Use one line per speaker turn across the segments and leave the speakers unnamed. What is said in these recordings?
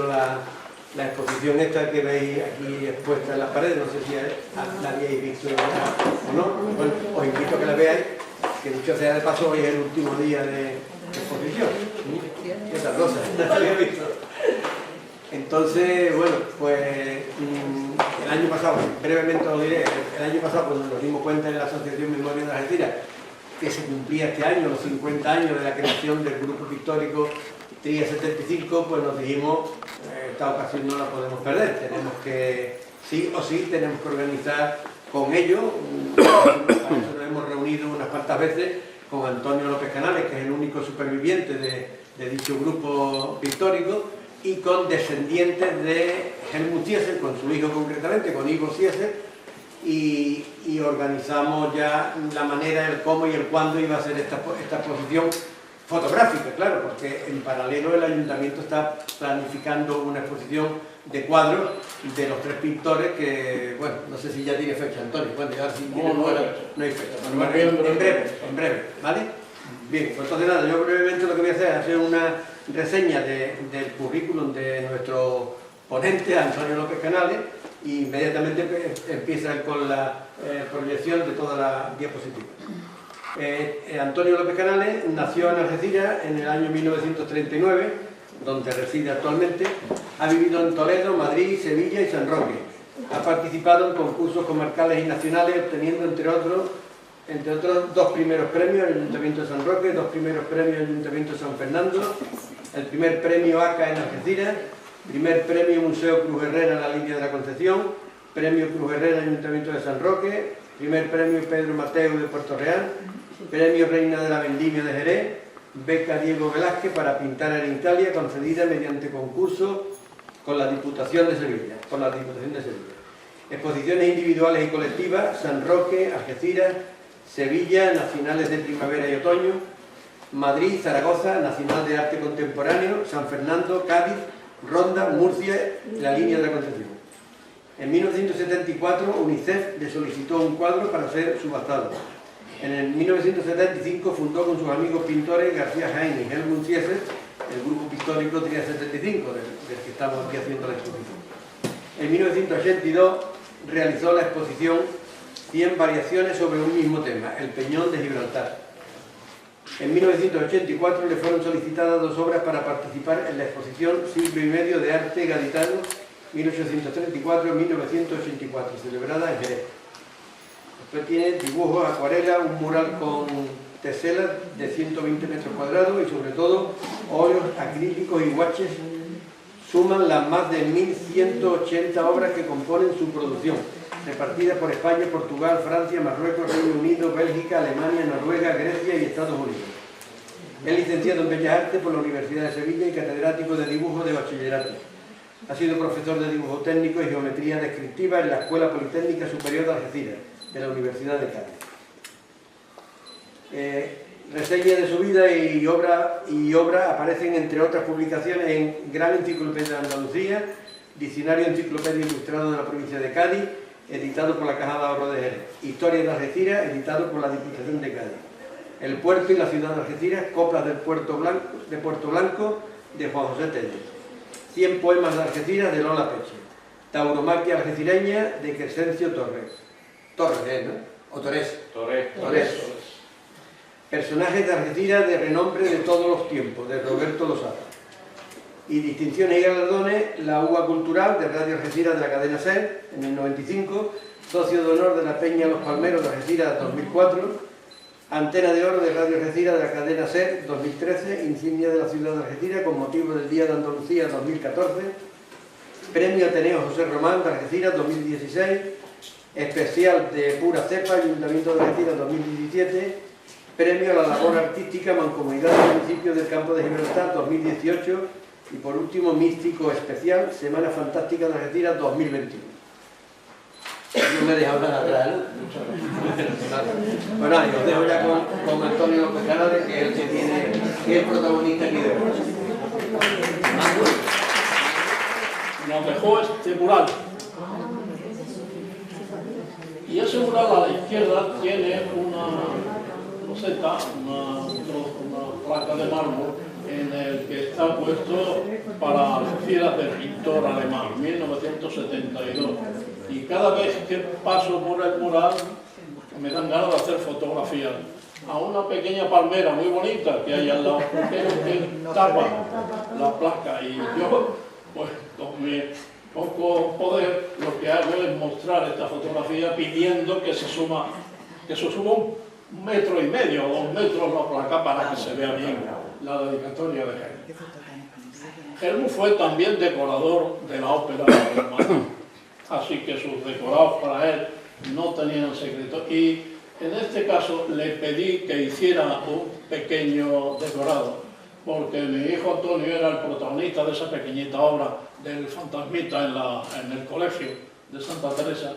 la exposición esta que veis aquí expuesta en las paredes, no sé si la habíais visto o no. Bueno, os invito a que la veáis, que dicho sea de paso, hoy es el último día de exposición. ¿Qué tal, Rosa? ¿No la habéis visto? Entonces, bueno, pues el año pasado, brevemente os diré, el año pasado cuando nos dimos cuenta en la Asociación Memoria de Algeciras que se cumplía este año los 50 años de la creación del grupo pictórico Tría 75, pues nos dijimos, esta ocasión no la podemos perder, tenemos que, sí o sí, tenemos que organizar con ellos. Para eso nos hemos reunido unas cuantas veces con Antonio López Canales, que es el único superviviente de dicho grupo pictórico, y con descendientes de Helmut Ziesel, con su hijo concretamente, con Igor Ziesel, y organizamos ya la manera, el cómo y el cuándo iba a ser esta exposición fotográfica, claro, porque en paralelo el ayuntamiento está planificando una exposición de cuadros de los tres pintores que, bueno, no sé si ya tiene fecha, Antonio, bueno, ya si tiene no hay fecha, bueno, en breve, ¿vale? Bien, pues entonces nada, yo brevemente lo que voy a hacer es hacer una reseña del currículum de nuestro ponente, Antonio López Canales, y inmediatamente empieza con la proyección de toda la diapositiva. Antonio López Canales nació en Algeciras en el año 1939, donde reside actualmente. Ha vivido en Toledo, Madrid, Sevilla y San Roque. Ha participado en concursos comarcales y nacionales, obteniendo entre otros dos primeros premios al Ayuntamiento de San Roque, dos primeros premios al Ayuntamiento de San Fernando, el primer premio ACA en Algeciras, primer premio Museo Cruz Herrera en la Línea de la Concepción, premio Cruz Herrera en el Ayuntamiento de San Roque, primer premio Pedro Mateo de Puerto Real, premio Reina de la Vendimia de Jerez, beca Diego Velázquez para pintar en Italia, concedida mediante concurso con la Diputación de Sevilla. Exposiciones individuales y colectivas: San Roque, Algeciras, Sevilla, Nacionales de Primavera y Otoño, Madrid, Zaragoza, Nacional de Arte Contemporáneo, San Fernando, Cádiz, Ronda, Murcia y la Línea de la Concepción. En 1974 UNICEF le solicitó un cuadro para ser subastado. En 1975 fundó con sus amigos pintores García Jaén y Helmut Ziesel el grupo pictórico Tría 75, del que estamos aquí haciendo la exposición. En 1982 realizó la exposición 100 variaciones sobre un mismo tema, el Peñón de Gibraltar. En 1984 le fueron solicitadas dos obras para participar en la exposición Siglo y Medio de Arte Gaditano 1834-1984, celebrada en Jerez. Después tiene dibujos, acuarela, un mural con teselas de 120 metros cuadrados y sobre todo óleos, acrílicos y guaches. Suman las más de 1.180 obras que componen su producción, repartidas por España, Portugal, Francia, Marruecos, Reino Unido, Bélgica, Alemania, Noruega, Grecia y Estados Unidos. Es licenciado en Bellas Artes por la Universidad de Sevilla y catedrático de dibujo de bachillerato. Ha sido profesor de dibujo técnico y geometría descriptiva en la Escuela Politécnica Superior de Algeciras, de la Universidad de Cádiz. Reseñas de su vida y obra aparecen, entre otras publicaciones, en Gran Enciclopedia de Andalucía, Diccionario Enciclopedia Ilustrado de la Provincia de Cádiz, editado por la Caja de Ahorro de Jerez, Historia de Algeciras, editado por la Diputación de Cádiz, El Puerto y la Ciudad de Algeciras, Coplas del Puerto Blanco, de Juan José Tellez, 100 poemas de Algeciras, de Lola Peche, Tauromaquia algecireña, de Crescencio Torres, ¿no? O Torres. Personajes de Algeciras de renombre de todos los tiempos, de Roberto Losada. Y distinciones y galardones: la UA Cultural de Radio Algeciras de la cadena SER en el 95, socio de honor de la Peña Los Palmeros de Algeciras 2004, Antena de Oro de Radio Algeciras de la cadena SER 2013, insignia de la ciudad de Algeciras con motivo del Día de Andalucía 2014, Premio Ateneo José Román de Algeciras 2016, especial de Pura Cepa, Ayuntamiento de Algeciras 2017, Premio a la Labor Artística Mancomunidad del Municipio del Campo de Gibraltar 2018 y por último Místico Especial, Semana Fantástica de Algeciras 2021. No me deja hablar atrás, ¿no? Bueno, yo os dejo ya con Antonio López Canales, que es el que tiene, que es el protagonista aquí de hoy.
Nos dejó este mural. Y ese mural a la izquierda tiene una roseta, una placa de mármol en el que está puesto para Algeciras del pintor alemán, 1972. Y cada vez que paso por el mural me dan ganas de hacer fotografías. A una pequeña palmera muy bonita que hay al lado, que tapa la placa, y yo, pues con mi poco poder, lo que hago es mostrar esta fotografía pidiendo que se suba 1,5 metros o 2 metros la placa para que se vea bien la dedicatoria de Helmut. Helmut fue también decorador de la ópera alemana, así que sus decorados para él no tenían secreto. Y en este caso le pedí que hiciera un pequeño decorado, porque mi hijo Antonio era el protagonista de esa pequeñita obra del fantasmita en el colegio de Santa Teresa.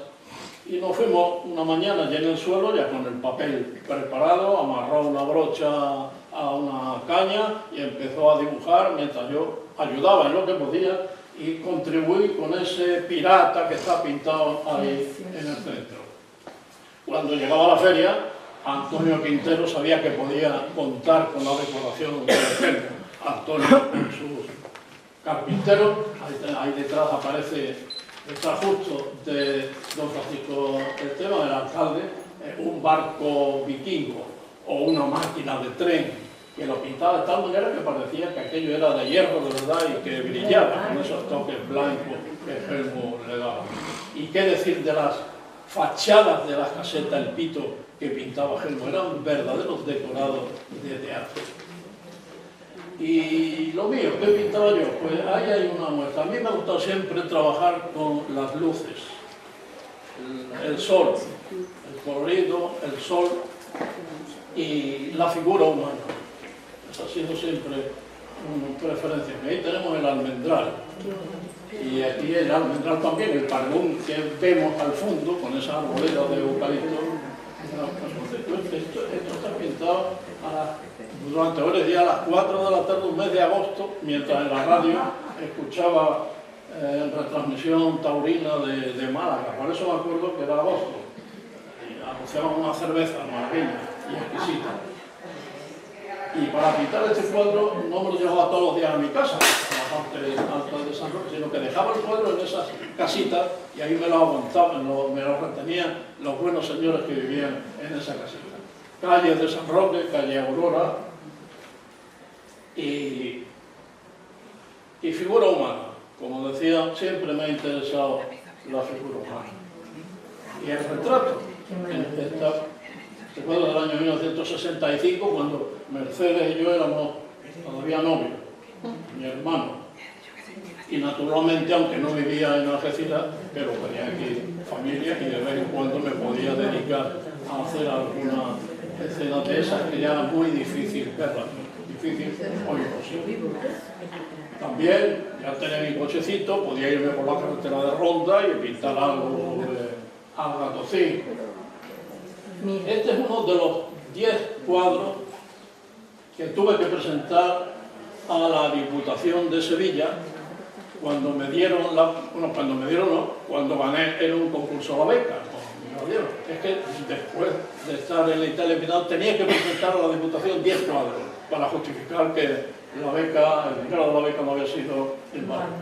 Y nos fuimos una mañana ya en el suelo, ya con el papel preparado, amarró una brocha a una caña y empezó a dibujar mientras yo ayudaba en lo que podía y contribuí con ese pirata que está pintado ahí en el centro. Cuando llegaba la feria, Antonio Quintero sabía que podía contar con la decoración del Helmut. Antonio con sus carpinteros, ahí detrás aparece el justo de don Francisco Esteban, el alcalde, un barco vikingo o una máquina de tren que lo pintaba de tal manera que parecía que aquello era de hierro de verdad y que brillaba con esos toques blancos que Helmut le daba. ¿Y qué decir de las fachadas de la caseta El Pito que pintaba Helmut? Eran verdaderos decorados de teatro. Y lo mío, ¿qué pintaba yo? Pues ahí hay una muestra. A mí me ha gustado siempre trabajar con las luces, el sol, el colorido, el sol y la figura humana. Esa ha sido siempre una preferencia. Ahí tenemos el almendral. Y aquí el almendral también, el pardón que vemos al fondo, con esa arboleda de eucalipto. Esto está pintado durante varios días a las 4 de la tarde, un mes de agosto, mientras en la radio escuchaba retransmisión taurina de Málaga. Por eso me acuerdo que era agosto. Y anunciaban una cerveza malagueña y exquisita. Y para pintar este cuadro no me lo llevaba todos los días a mi casa, a la parte alta de San Roque, sino que dejaba el cuadro en esas casitas y ahí me lo aguantaban, me lo retenían los buenos señores que vivían en esa casita. Calle de San Roque, calle Aurora y figura humana. Como decía, siempre me ha interesado la figura humana. Y el retrato. Recuerdo del año 1965, cuando Mercedes y yo éramos todavía novios, mi hermano. Y naturalmente, aunque no vivía en Algeciras, pero tenía aquí familia y de vez en cuando me podía dedicar a hacer alguna escena de esas que ya era muy difícil verlas, difícil o imposible. También, ya tenía mi cochecito, podía irme por la carretera de Ronda y pintar algo al Ratocín. Este es uno de los 10 cuadros que tuve que presentar a la Diputación de Sevilla cuando me dieron cuando gané en un concurso a la beca. Es que después de estar en la Italia final tenía que presentar a la Diputación 10 cuadros para justificar que la beca, el dinero de la beca no había sido en vano.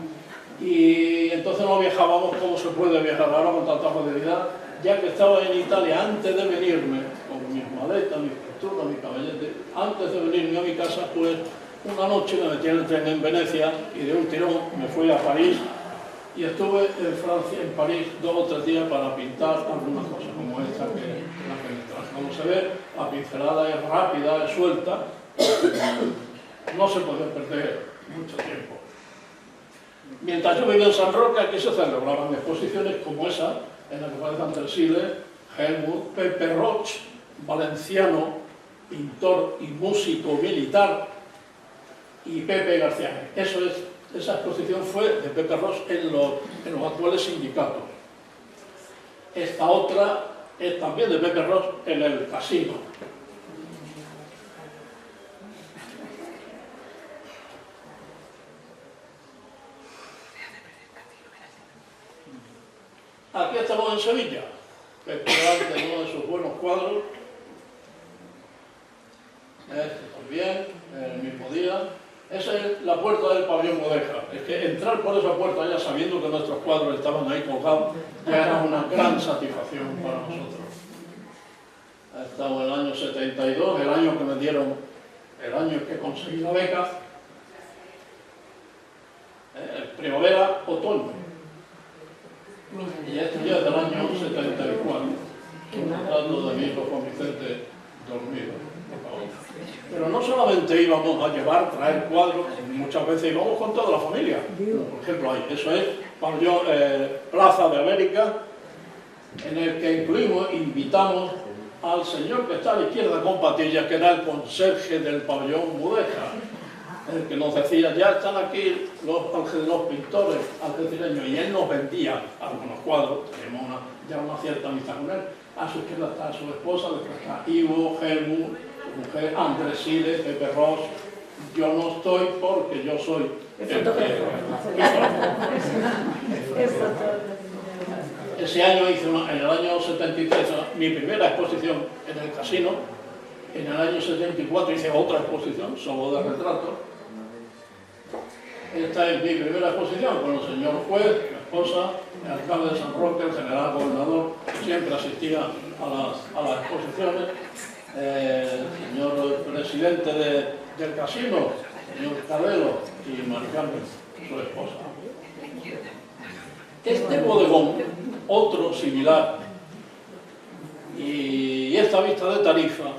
Y entonces no viajábamos como se puede viajar ahora con tanta facilidad, ya que estaba en Italia antes de venirme, con mis maletas, mis pinturas, mis caballetes, antes de venirme a mi casa, pues una noche me metí en el tren en Venecia y de un tirón me fui a París y estuve en Francia, en París, 2 o 3 días para pintar algunas cosas como esta que me traje. Como se ve, la pincelada es rápida, es suelta, no se puede perder mucho tiempo. Mientras yo vivía en San Roque, aquí se celebraban exposiciones como esa, en la que aparecen Tersiles, Helmut, Pepe Roch, valenciano, pintor y músico militar, y Pepe García. Esa exposición fue de Pepe Roch en los actuales sindicatos. Esta otra es también de Pepe Roch en el casino. Aquí estamos en Sevilla, Pepe Roch de uno de sus buenos cuadros. Este también, el mismo día, Esa es la puerta del pabellón Mudéjar. Es que entrar por esa puerta ya sabiendo que nuestros cuadros estaban ahí colgados ya era una gran satisfacción para nosotros. Estamos en el año 72, el año que me dieron, el año que conseguí la beca, primavera, otoño. Y esto ya es del año 74, tratando de mi hijo Juan Vicente dormido. Pero no solamente íbamos a llevar, traer cuadros, muchas veces íbamos con toda la familia. Por ejemplo, ahí, eso es pabellón, Plaza de América, en el que invitamos al señor que está a la izquierda con patillas, que era el conserje del pabellón Mudéjar, el que nos decía, ya están aquí los pintores algecireños, y él nos vendía algunos cuadros, tenemos ya una cierta amistad con él. A su izquierda está su esposa, después está Ivo, Helmut, su mujer, Andrés Siles, Pepe Ross. Yo no estoy porque yo soy el Ese año hice en el año 73 mi primera exposición en el casino. En el año 74 hice otra exposición, solo de retratos. Esta es mi primera exposición con el señor juez, mi esposa, el alcalde de San Roque, el general gobernador, que siempre asistía a las exposiciones, el señor presidente del casino, el señor Carrero, y Mari Carmen, su esposa. Este bodegón, otro similar, y esta vista de Tarifa,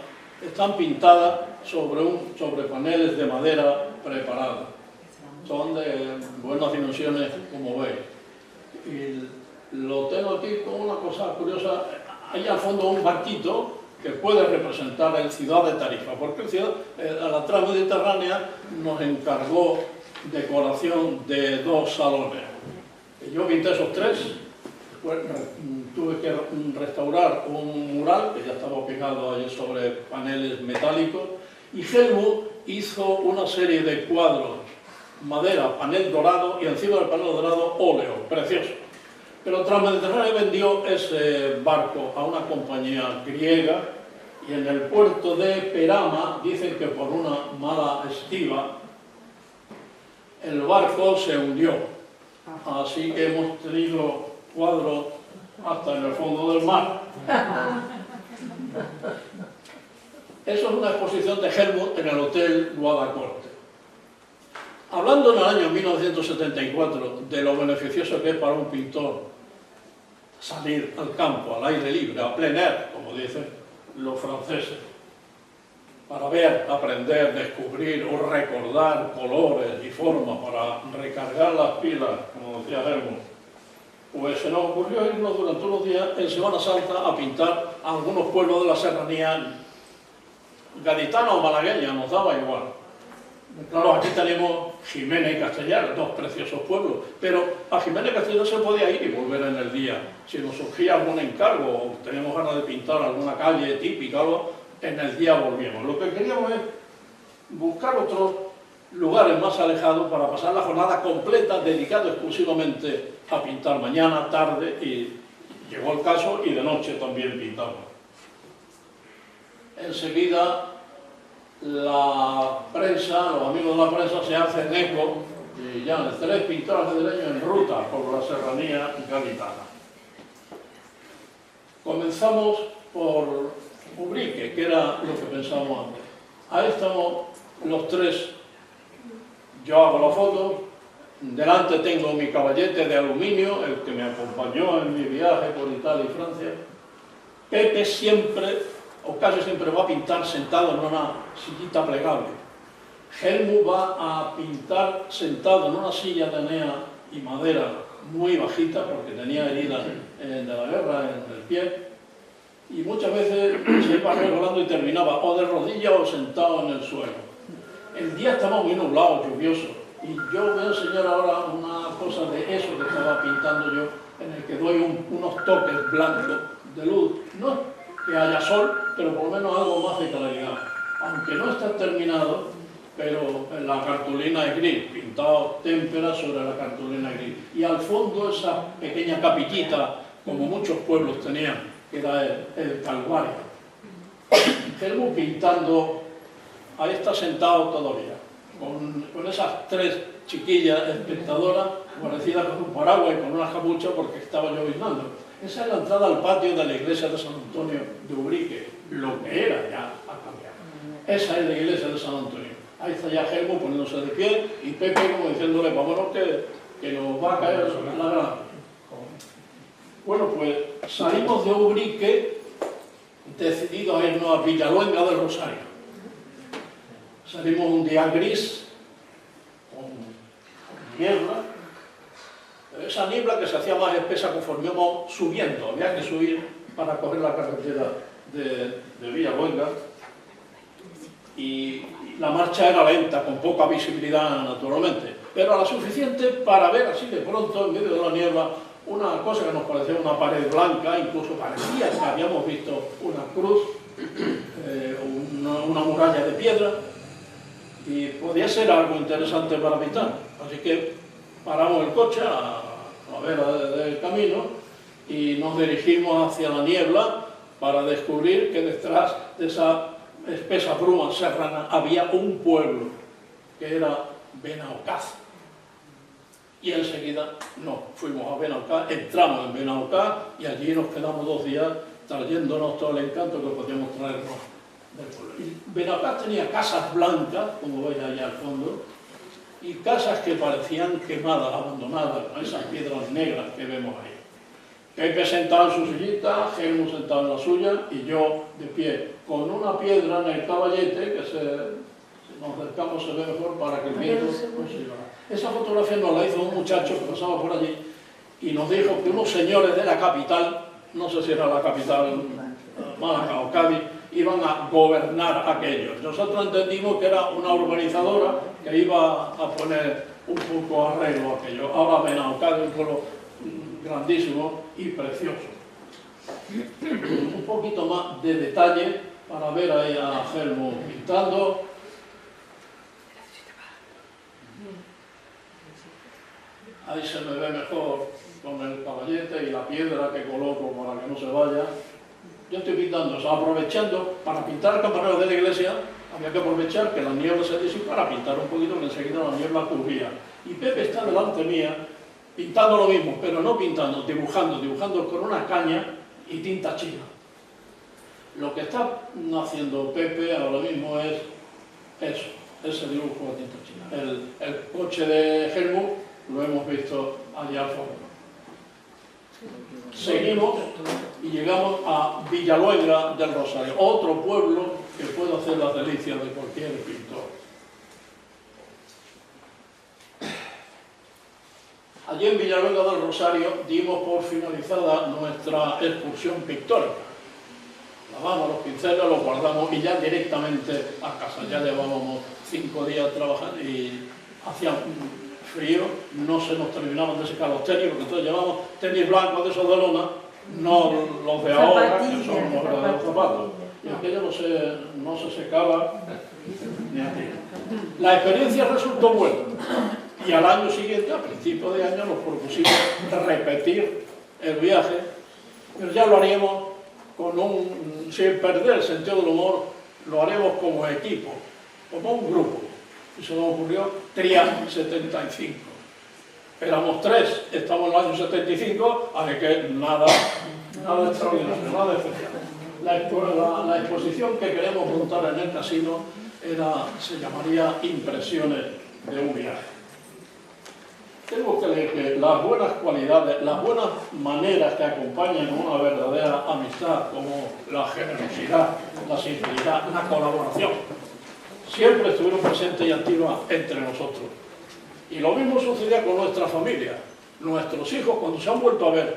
están pintadas sobre paneles de madera preparada. Son de buenas dimensiones, como veis. Y lo tengo aquí con una cosa curiosa. Hay al fondo un barquito que puede representar el Ciudad de Tarifa, porque la trama mediterránea nos encargó decoración de 2 salones. Yo pinté esos 3, después tuve que restaurar un mural que ya estaba pegado ahí sobre paneles metálicos, y Helmut hizo una serie de cuadros, madera, panel dorado, y encima del panel dorado óleo, precioso. Pero Transmediterráneo vendió ese barco a una compañía griega, y en el puerto de Perama dicen que por una mala estiva el barco se hundió. Así que hemos tenido cuadros hasta en el fondo del mar. Eso es una exposición de Helmut en el Hotel Guadacorte. Hablando en el año 1974 de lo beneficioso que es para un pintor salir al campo, al aire libre, a plein air, como dicen los franceses, para ver, aprender, descubrir o recordar colores y formas, para recargar las pilas, como decía Helmut, pues se nos ocurrió irnos durante unos días en Semana Santa a pintar a algunos pueblos de la serranía gaditana o malagueña, nos daba igual. Claro, aquí tenemos Jiménez y Castellar, 2 preciosos pueblos, pero a Jiménez y Castellar se podía ir y volver en el día. Si nos surgía algún encargo o teníamos ganas de pintar alguna calle típica, en el día volvíamos. Lo que queríamos es buscar otros lugares más alejados para pasar la jornada completa dedicado exclusivamente a pintar mañana, tarde, y llegó el caso, y de noche también pintamos. Enseguida la prensa, los amigos de la prensa se hacen eco y ya 3 pintores madrileños en ruta por la serranía gaditana. Comenzamos por Ubrique, que era lo que pensábamos antes. Ahí estamos los 3. Yo hago la foto, delante tengo mi caballete de aluminio, el que me acompañó en mi viaje por Italia y Francia. Pepe siempre, o casi siempre, va a pintar sentado en una sillita plegable. Helmut va a pintar sentado en una silla de enea y madera muy bajita, porque tenía heridas de la guerra en el pie, y muchas veces se iba resbalando y terminaba o de rodillas o sentado en el suelo. El día estaba muy nublado, lluvioso, y yo voy a enseñar ahora una cosa de eso que estaba pintando yo, en el que doy unos toques blancos de luz. No que haya sol, pero por lo menos algo más de claridad. Aunque no está terminado, pero la cartulina es gris, pintado témpera sobre la cartulina gris. Y al fondo esa pequeña capillita, como muchos pueblos tenían, que era el Calvario. Helmut pintando, ahí está sentado todavía, con esas tres chiquillas espectadoras parecidas con un paraguas y con una capucha porque estaba lloviznando. Esa es la entrada al patio de la iglesia de San Antonio de Ubrique, lo que era ya ha cambiado. Esa es la iglesia de San Antonio. Ahí está ya Helmut poniéndose de pie y Pepe como diciéndole, vámonos que nos va a caer la grana. Bueno, pues salimos de Ubrique decididos a irnos a Villaluenga del Rosario. Salimos un día gris, con niebla. Esa niebla que se hacía más espesa conforme íbamos subiendo. Había que subir para coger la carretera de Villaluenga. Y la marcha era lenta, con poca visibilidad naturalmente, pero la suficiente para ver así de pronto, en medio de la niebla, una cosa que nos parecía una pared blanca, incluso parecía que habíamos visto una cruz, una muralla de piedra, y podía ser algo interesante para visitar. Así que paramos el coche a vera del camino y nos dirigimos hacia la niebla para descubrir que detrás de esa espesa bruma serrana había un pueblo que era Benaocaz. Y enseguida fuimos a Benaocaz, entramos en Benaocaz y allí nos quedamos 2 días trayéndonos todo el encanto que podíamos traernos del pueblo. Y Benaocaz tenía casas blancas, como veis allá al fondo, y casas que parecían quemadas, abandonadas, con esas piedras negras que vemos ahí. Pepe sentado en su sillita, Helmut sentado en la suya y yo de pie, con una piedra en el caballete que si nos acercamos se ve mejor para que el viento no se llevara. Esa fotografía nos la hizo un muchacho que pasaba por allí y nos dijo que unos señores de la capital, no sé si era la capital Málaga o Cádiz, iban a gobernar aquello. Nosotros entendimos que era una urbanizadora que iba a poner un poco arreglo a aquello. Ahora Benaocaz es un pueblo grandísimo y precioso. Un poquito más de detalle para ver ahí a Helmut pintando. Ahí se me ve mejor con el caballete y la piedra que coloco para que no se vaya. Yo estoy pintando, o sea, aprovechando para pintar el campanario de la iglesia. Había que aprovechar que la niebla se disipara para pintar un poquito, que enseguida la niebla cubría. Y Pepe está delante mía pintando lo mismo, pero no pintando, dibujando con una caña y tinta china. Lo que está haciendo Pepe ahora mismo es eso, ese dibujo de tinta china. El coche de Helmut lo hemos visto allá al fondo. Seguimos y llegamos a Villaluenga del Rosario, otro pueblo que puede hacer las delicias de cualquier pintor. Allí en Villaluenga del Rosario dimos por finalizada nuestra excursión pictórica. Lavamos los pinceles, los guardamos y ya directamente a casa. Ya llevábamos 5 días trabajando y hacía frío, no se nos terminaban de secar los tenis, porque entonces llevamos tenis blancos de esos de lona, no los de ahora, que son los verdaderos zapatos. Y aquello no se secaba ni a tiro. La experiencia resultó buena. Y al año siguiente, a principios de año, nos propusimos repetir el viaje, pero ya lo haríamos sin perder el sentido del humor, lo haremos como equipo, como un grupo. Y se nos ocurrió Trián 75. Éramos 3, estamos en el año 75, así que nada extraordinario, nada especial. La exposición que queremos montar en el casino se llamaría Impresiones de un viaje. Tengo que leer que las buenas cualidades, las buenas maneras que acompañan una verdadera amistad, como la generosidad, la sinceridad, la colaboración, siempre estuvieron presentes y activas entre nosotros. Y lo mismo sucedía con nuestra familia. Nuestros hijos, cuando se han vuelto a ver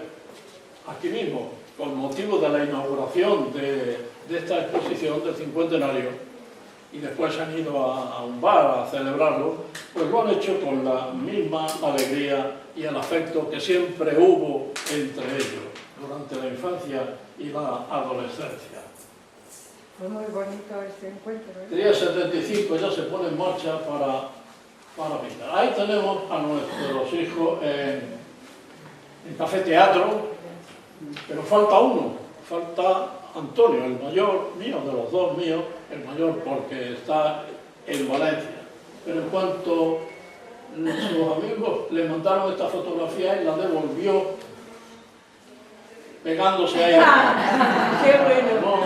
aquí mismo, con motivo de la inauguración de esta exposición del cincuentenario, y después se han ido a un bar a celebrarlo, pues lo han hecho con la misma alegría y el afecto que siempre hubo entre ellos durante la infancia y la adolescencia.
Fue muy bonito este encuentro, ¿eh?
El día 75 ya se pone en marcha para pintar. Ahí tenemos a nuestros hijos en Café Teatro, pero falta uno, falta Antonio, el mayor mío, de los dos míos, el mayor porque está en Valencia. pero en cuanto sus amigos le mandaron esta fotografía, él la devolvió pegándose a ella.
¡Qué bueno!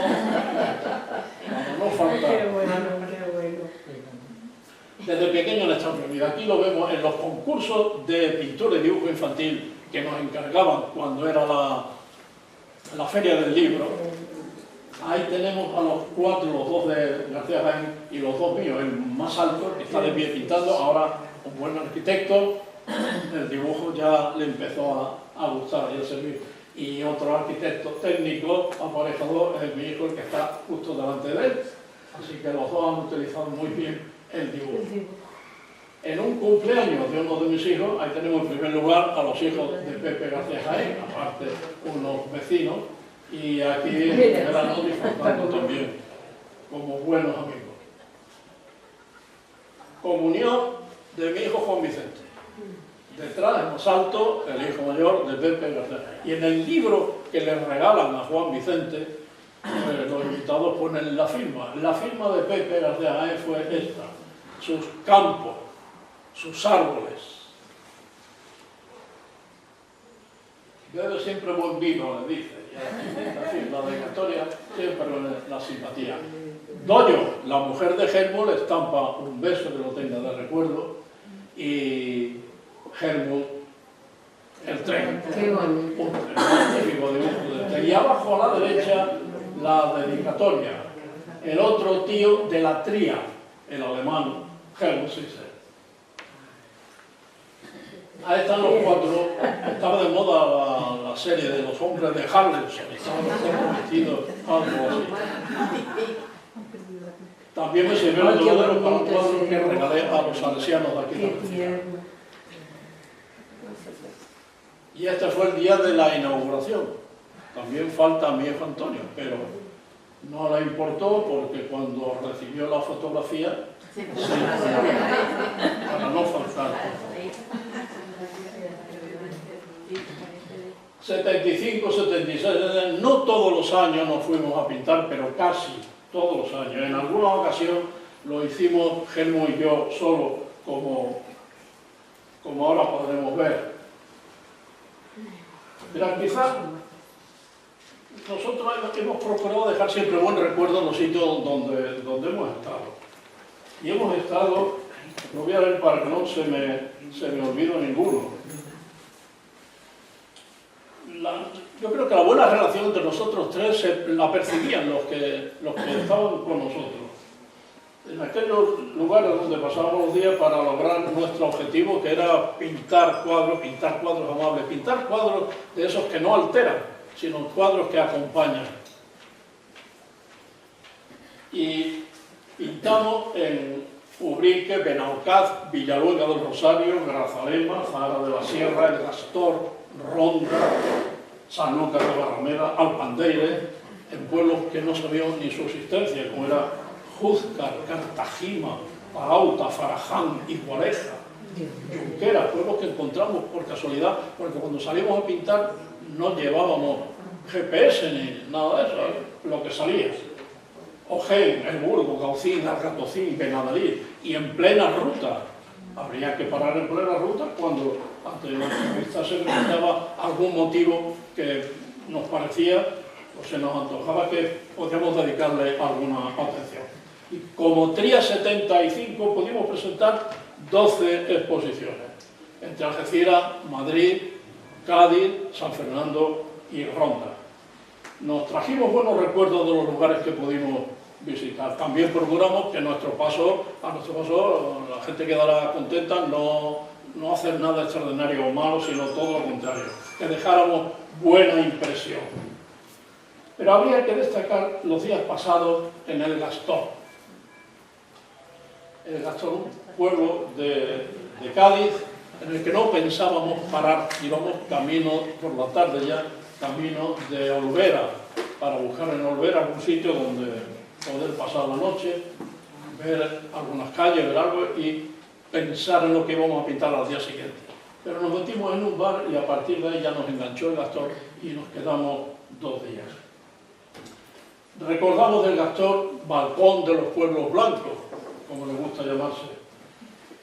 No falta.
¡Qué bueno, qué bueno!
Desde pequeño le echamos vida. Aquí lo vemos en los concursos de pintura y dibujo infantil que nos encargaban cuando era la feria del libro. Ahí tenemos a los cuatro, los dos de García Jaén y los dos míos, el más alto, que está de pie pintando, ahora un buen arquitecto, el dibujo ya le empezó a gustar y a servir. Y otro arquitecto técnico, aparejador, es mi hijo, el que está justo delante de él. Así que los dos han utilizado muy bien el dibujo. En un cumpleaños de uno de mis hijos, ahí tenemos en primer lugar a los hijos de Pepe García Jaén, aparte unos vecinos, y aquí en verano disfrutando también como buenos amigos. Comunión de mi hijo Juan Vicente. Detrás, en más alto, el hijo mayor de Pepe García Jaén. Y en el libro que le regalan a Juan Vicente, los invitados ponen la firma. La firma de Pepe García Jaén fue esta: sus campos, sus árboles. Bebe siempre buen vino, le dice. Y la dedicatoria siempre con la simpatía. Doño, la mujer de Helmut, le estampa un beso que lo tenga de recuerdo. Y Helmut, el tren.
¡Qué bonito!
Un magnífico dibujo del tren. Y abajo a la derecha, la dedicatoria. El otro tío de la tría, el alemán, Helmut Sisser. Ahí están los cuatro. Estaba de moda la serie de los hombres de Harlem, estaban los cuatro vestidos, algo así. También me sirvió el modelo para un cuadro que regalé a los salesianos de aquí también. Y este fue el día de la inauguración. También falta mi hijo Antonio, pero no le importó porque cuando recibió la fotografía, sí, para no faltar. 75, 76, no todos los años nos fuimos a pintar, pero casi todos los años. En alguna ocasión lo hicimos Helmut y yo solo, como ahora podremos ver. Pero quizás nosotros hemos procurado dejar siempre buen recuerdo en los sitios donde hemos estado. Y hemos estado, lo voy a ver para que no se me olvide ninguno. Yo creo que la buena relación entre nosotros tres la percibían los que estaban con nosotros. En aquellos lugares donde pasábamos los días para lograr nuestro objetivo, que era pintar cuadros amables, pintar cuadros de esos que no alteran, sino cuadros que acompañan. Y pintamos en Ubrique, Benaucaz, Villaluenga del Rosario, Grazalema, Zahara de la Sierra, El Gastor, Ronda, Sanlúcar de Barrameda, Alpandeire, en pueblos que no sabían ni su existencia, como era Júzcar, Cartagima, Parauta, Faraján, Igualeja, Junquera, pueblos que encontramos por casualidad, porque cuando salimos a pintar no llevábamos GPS ni nada de eso, lo que salía. Ojén, El Burgo, Gaucín, Alcatocín, Benadalí, y en plena ruta. Habría que parar en plena ruta cuando ante la entrevista se presentaba algún motivo que nos parecía o se nos antojaba que podíamos dedicarle alguna atención. Y como Tría 75 pudimos presentar 12 exposiciones, entre Algeciras, Madrid, Cádiz, San Fernando y Ronda. Nos trajimos buenos recuerdos de los lugares que pudimos visitar. También procuramos que a nuestro paso la gente quedara contenta, no hacer nada extraordinario o malo, sino todo lo contrario, que dejáramos buena impresión. Pero habría que destacar los días pasados en El Gastor. El Gastor, un pueblo de Cádiz, en el que no pensábamos parar, íbamos camino, por la tarde ya, camino de Olvera, para buscar en Olvera algún sitio donde poder pasar la noche, ver algunas calles, ver algo y pensar en lo que íbamos a pintar al día siguiente. Pero nos metimos en un bar y a partir de ahí ya nos enganchó el Gastor y nos quedamos 2 días. Recordamos del Gastor balcón de los pueblos blancos, como le gusta llamarse,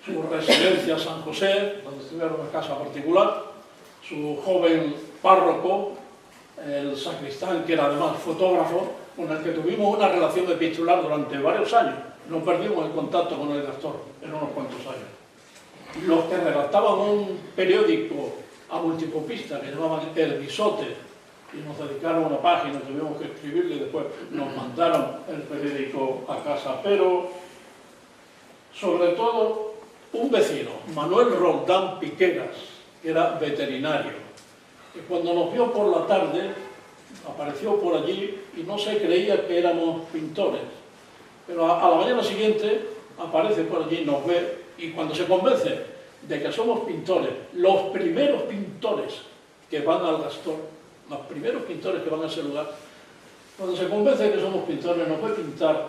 su residencia San José, donde tuvieron una casa particular, su joven párroco, el sacristán, que era además fotógrafo, con el que tuvimos una relación epistolar durante varios años. No perdimos el contacto con el Gastor en unos cuantos años. Los que redactaban un periódico a multicopista que llamaban El Guisote, y nos dedicaron una página, tuvimos que escribirle y después nos mandaron el periódico a casa. Pero, sobre todo, un vecino, Manuel Roldán Piqueras, que era veterinario, que cuando nos vio por la tarde, apareció por allí y no se creía que éramos pintores. Pero a la mañana siguiente aparece por allí, nos ve, y cuando se convence de que somos pintores, los primeros pintores que van al Gastor, los primeros pintores que van a ese lugar, cuando se convence de que somos pintores, nos ve pintar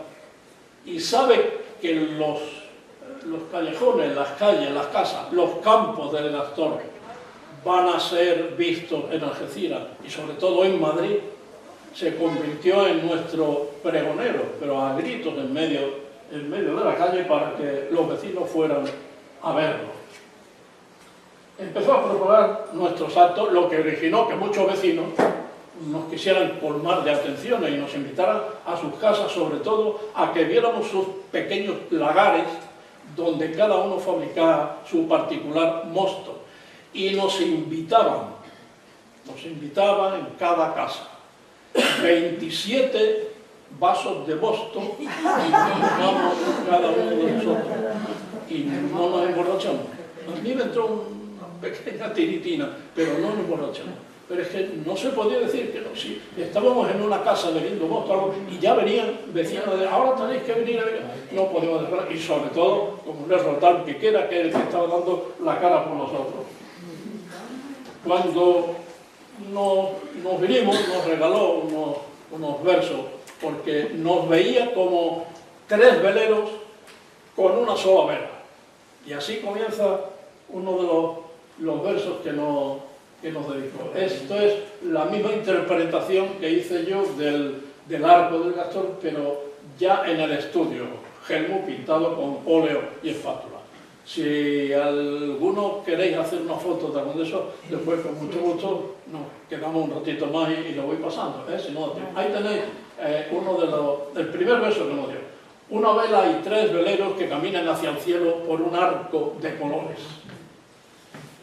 y sabe que los callejones, las calles, las casas, los campos del Gastor van a ser vistos en Algeciras y sobre todo en Madrid, se convirtió en nuestro pregonero, pero a gritos en medio de la calle para que los vecinos fueran a verlo. Empezó a propagar nuestros actos, lo que originó que muchos vecinos nos quisieran colmar de atenciones y nos invitaran a sus casas, sobre todo a que viéramos sus pequeños lagares donde cada uno fabricaba su particular mosto. Y nos invitaban en cada casa 27 vasos de mosto y tomamos cada uno de nosotros y no nos emborrachamos. A mí me entró una pequeña tiritina, pero no nos emborrachamos. Pero es que no se podía decir que no. Si estábamos en una casa bebiendo mosto y ya venían vecinos de ahora tenéis que venir a ver. No podíamos dejar, y sobre todo como un Roldán Piquera, que era el que estaba dando la cara por nosotros. Cuando nos vinimos, nos regaló unos versos, porque nos veía como 3 veleros con una sola vela. Y así comienza uno de los versos que nos dedicó. Esto es la misma interpretación que hice yo del arco del Gastor, pero ya en el estudio, Helmut, pintado con óleo y espátula. Si alguno queréis hacer una foto de algún de esos, después con mucho gusto nos quedamos un ratito más y lo voy pasando. Si no, ahí tenéis el primer verso que nos dio. Una vela y 3 veleros que caminan hacia el cielo por un arco de colores.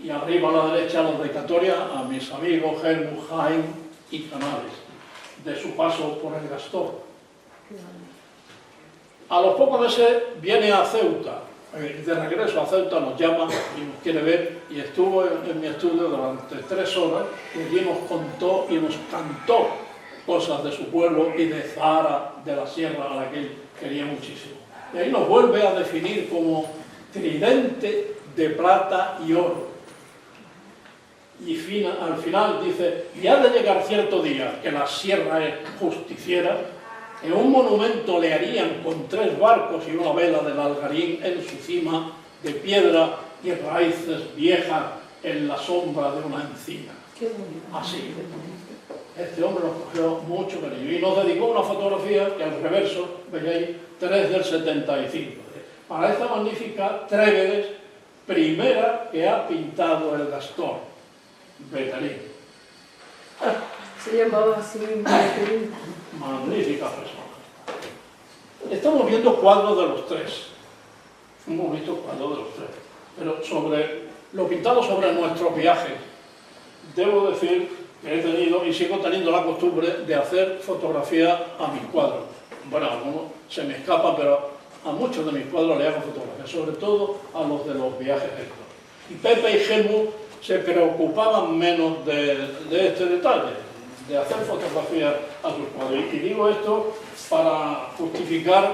Y arriba a la derecha la dedicatoria a mis amigos Helmut, Jaime y Canales, de su paso por el Gastor. A los pocos meses viene a Ceuta. De regreso a Ceuta nos llama y nos quiere ver, y estuvo en mi estudio durante 3 horas y allí nos contó y nos cantó cosas de su pueblo y de Zahara, de la sierra, a la que él quería muchísimo. Y ahí nos vuelve a definir como tridente de plata y oro. Y al final dice, y ha de llegar cierto día que la sierra es justiciera, en un monumento le harían con 3 barcos y una vela del Algarín en su cima, de piedra y raíces viejas en la sombra de una encina. Así. Este hombre nos cogió mucho cariño y nos dedicó una fotografía que al reverso veis 3 del 75. Para esta magnífica Trévedes, primera que ha pintado el Gastor, Betalín.
Se llamaba así, Betalín.
Magnífica persona. Estamos viendo cuadros de los 3. Hemos visto cuadros de los 3. Pero lo pintado sobre nuestros viajes, debo decir que he tenido y sigo teniendo la costumbre de hacer fotografía a mis cuadros. Bueno, algunos se me escapan, pero a muchos de mis cuadros le hago fotografía, sobre todo a los de los viajes estos. Y Pepe y Helmut se preocupaban menos de este detalle, de hacer fotografías a sus cuadros. Y digo esto para justificar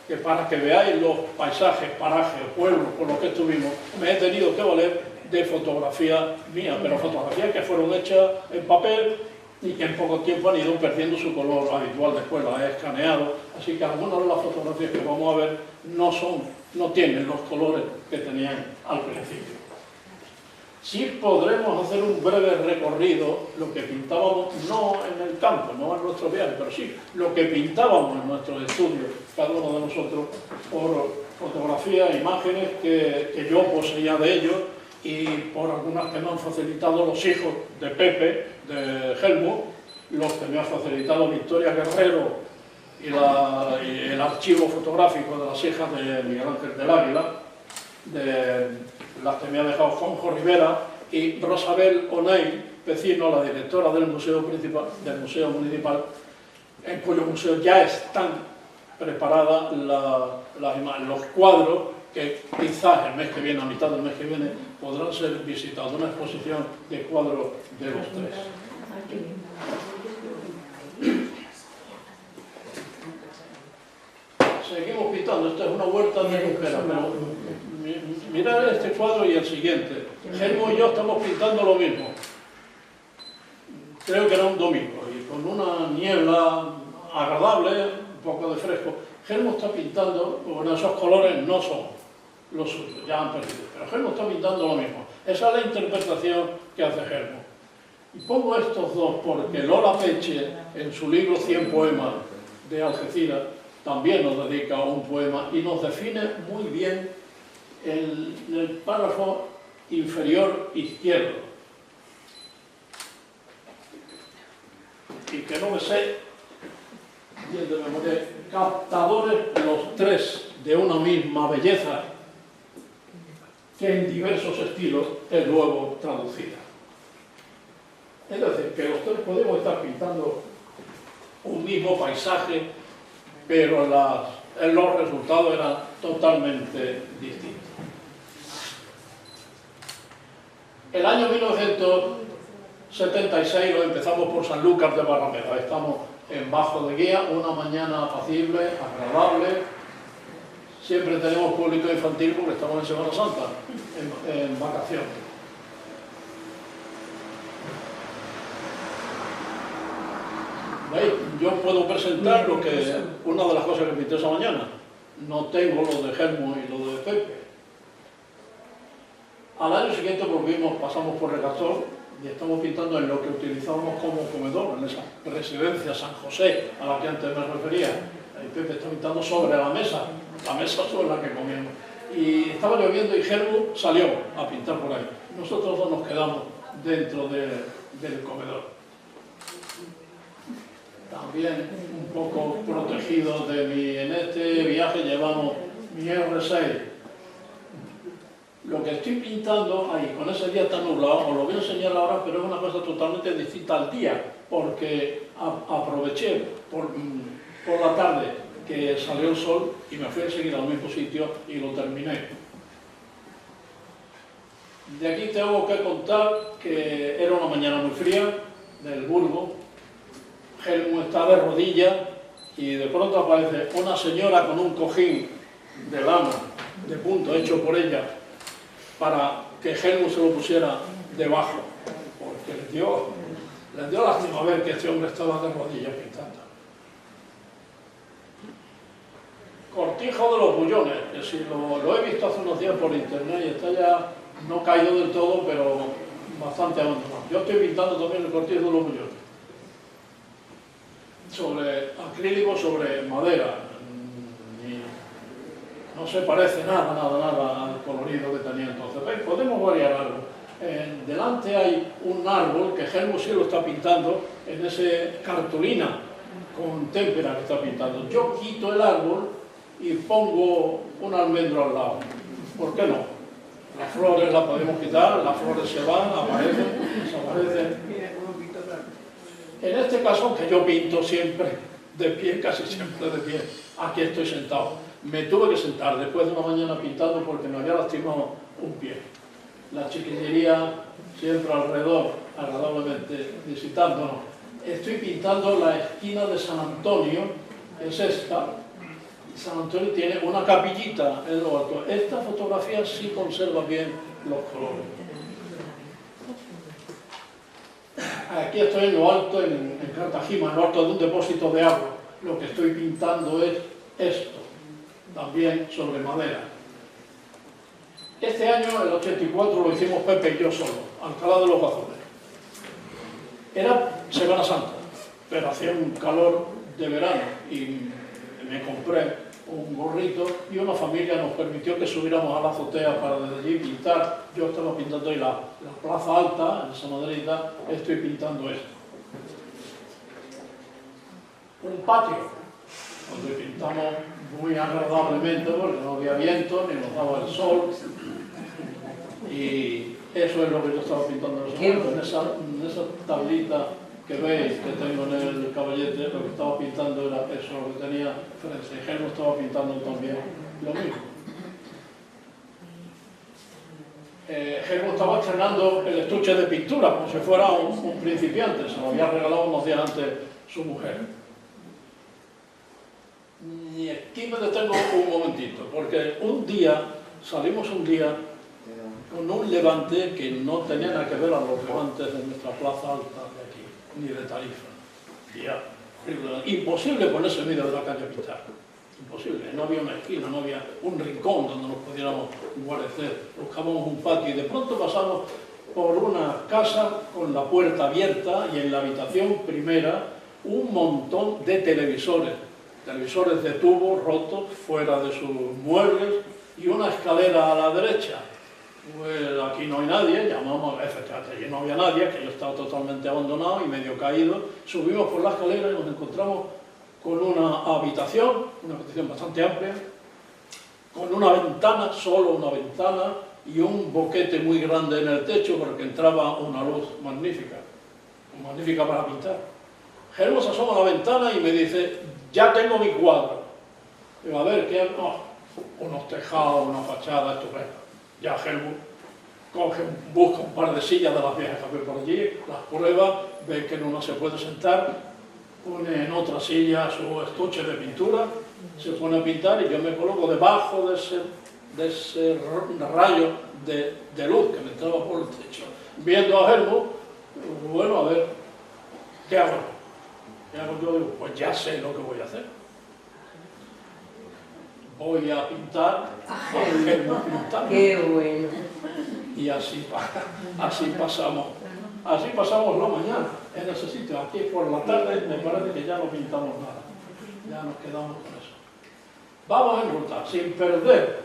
que para que veáis los paisajes, parajes, pueblos por los que estuvimos, me he tenido que valer de fotografía mía, pero fotografías que fueron hechas en papel y que en poco tiempo han ido perdiendo su color habitual después, las he escaneado, así que algunas de las fotografías que vamos a ver no tienen los colores que tenían al principio. Sí podremos hacer un breve recorrido, lo que pintábamos, no en el campo, no en nuestro viaje, pero sí lo que pintábamos en nuestros estudios, cada uno de nosotros, por fotografías, imágenes que yo poseía de ellos y por algunas que me han facilitado los hijos de Pepe, de Helmut, los que me ha facilitado Victoria Guerrero y el archivo fotográfico de las hijas de Miguel Ángel del Águila, de las que me ha dejado Juanjo Rivera, y Rosabel O'Neill Pecino, la directora del Museo Municipal, en cuyo museo ya están preparadas los cuadros que quizás el mes que viene, a mitad del mes que viene, podrán ser visitados. Una exposición de cuadros de los tres. Seguimos pintando. Esta es una huerta de Junquera, pero mirad este cuadro y el siguiente. Helmut y yo estamos pintando lo mismo. Creo que era un domingo y con una niebla agradable, un poco de fresco. Helmut está pintando, bueno, esos colores no son los suyos, ya han perdido, pero Helmut está pintando lo mismo. Esa es la interpretación que hace Helmut. Y pongo estos dos porque Lola Peche, en su libro 100 poemas de Algeciras, también nos dedica un poema y nos define muy bien en el párrafo inferior izquierdo. Y que no me sé bien de memoria, captadores los tres de una misma belleza que en diversos estilos es luego traducida. Es decir, que los tres podemos estar pintando un mismo paisaje, pero los resultados eran totalmente distintos. El año 1976 lo empezamos por Sanlúcar de Barrameda. Estamos en Bajo de Guía, una mañana apacible, agradable. Siempre tenemos público infantil porque estamos en Semana Santa, en vacaciones. ¿Veis? Yo puedo presentar una de las cosas que pinté esa mañana. No tengo lo de Helmut y lo de Pepe. Al año siguiente pasamos por el Gastón y estamos pintando en lo que utilizábamos como comedor, en esa residencia San José a la que antes me refería. Y Pepe está pintando sobre la mesa sobre la que comíamos. Y estaba lloviendo y Helmut salió a pintar por ahí. Nosotros dos nos quedamos dentro del comedor. También un poco protegido en este viaje llevamos mi R6. Lo que estoy pintando ahí, con ese día tan nublado, os lo voy a enseñar ahora, pero es una cosa totalmente distinta al día, porque aproveché por la tarde que salió el sol y me fui enseguida al mismo sitio y lo terminé. De aquí tengo que contar que era una mañana muy fría del Burgo. Helmut está de rodillas y de pronto aparece una señora con un cojín de lana, de punto, hecho por ella, para que Helmut se lo pusiera debajo, porque le dio lástima ver que este hombre estaba de rodillas pintando. Cortijo de los Bullones, que si lo he visto hace unos días por internet y está ya no caído del todo, pero bastante abandonado. Yo estoy pintando también el Cortijo de los Bullones, sobre acrílico, sobre madera. No se parece nada al colorido que tenía entonces. ¿Veis? Podemos variar algo. Delante hay un árbol que Helmut sí lo está pintando en ese cartulina con témpera que está pintando. Yo quito el árbol y pongo un almendro al lado. ¿Por qué no? Las flores las podemos quitar, las flores se van, aparecen, desaparecen. En este caso, aunque yo pinto siempre de pie, casi siempre de pie, aquí estoy sentado. Me tuve que sentar después de una mañana pintando porque me había lastimado un pie. La chiquillería siempre alrededor, agradablemente visitándonos. Estoy pintando la esquina de San Antonio, es esta. San Antonio tiene una capillita en lo alto. Esta fotografía sí conserva bien los colores. Aquí estoy en lo alto, en Cartagena, en lo alto de un depósito de agua. Lo que estoy pintando es esto, también sobre madera. Este año, el 84, lo hicimos Pepe y yo solo, Alcalá de los Azules. Era Semana Santa, pero hacía un calor de verano y me compré un gorrito y una familia nos permitió que subiéramos a la azotea para desde allí pintar. Yo estaba pintando ahí la Plaza Alta, en San Madrita, estoy pintando esto. Un patio, donde pintamos muy agradablemente porque no había viento ni nos daba el sol. Y eso es lo que yo estaba pintando en ese momento. En esa tablita que veis que tengo en el caballete, lo que estaba pintando era eso, lo que tenía frente. Y Germo estaba pintando también lo mismo. Germo estaba estrenando el estuche de pintura como si fuera un principiante, se lo había regalado unos días antes su mujer. Y aquí me detengo un momentito, porque salimos un día con un levante que no tenía nada que ver a los levantes de nuestra plaza alta de aquí, ni de Tarifa. Imposible ponerse en medio de la calle a pintar. Imposible. No había una esquina, no había un rincón donde nos pudiéramos guarecer. Buscábamos un patio y de pronto pasamos por una casa con la puerta abierta y en la habitación primera un montón de televisores de tubo rotos fuera de sus muebles y una escalera a la derecha. Pues aquí no hay nadie, llamamos, efectivamente, allí no había nadie, que yo estaba totalmente abandonado y medio caído. Subimos por la escalera y nos encontramos con una habitación bastante amplia, con una ventana, solo una ventana, y un boquete muy grande en el techo porque entraba una luz magnífica para pintar. Germo se asoma a la ventana y me dice, ya tengo mi cuadro. Digo, a ver, ¿qué? Unos tejados, una fachada estupenda. Ya Germo busca un par de sillas de las viejas que había por allí, las prueba, ve que en una se puede sentar, pone en otra silla su estuche de pintura, se pone a pintar y yo me coloco debajo de ese rayo de luz que me entraba por el techo. Viendo a Germo, bueno, a ver, ¿qué hago? ¿Qué hago yo? Digo, pues ya sé lo que voy a hacer. Voy a pintar a Germo pintando.
¡Qué bueno!
Y así pasamos la mañana en ese sitio. Aquí por la tarde me parece que ya no pintamos nada. Ya nos quedamos con eso. Vamos a enrutar, sin perder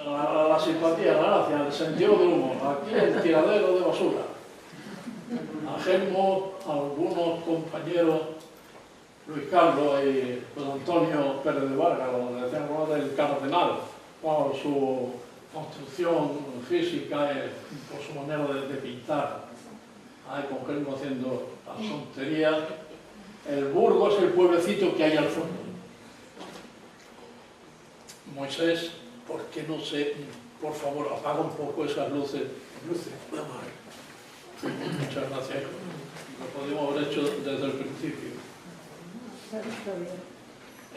la simpatía, la gracia, el sentido del humor. Aquí el tiradero de basura. A Germo, a algunos compañeros, Luis Carlos y José Antonio Pérez de Vargas, lo decían del Cardenal, por su construcción física y por su manera de pintar. Ahí con Germo haciendo las tonterías. El Burgo es el pueblecito que hay al fondo. Moisés, ¿por qué no se, por favor, apaga un poco esas luces? Vamos a ver. Muchas gracias. Lo podríamos haber hecho desde el principio.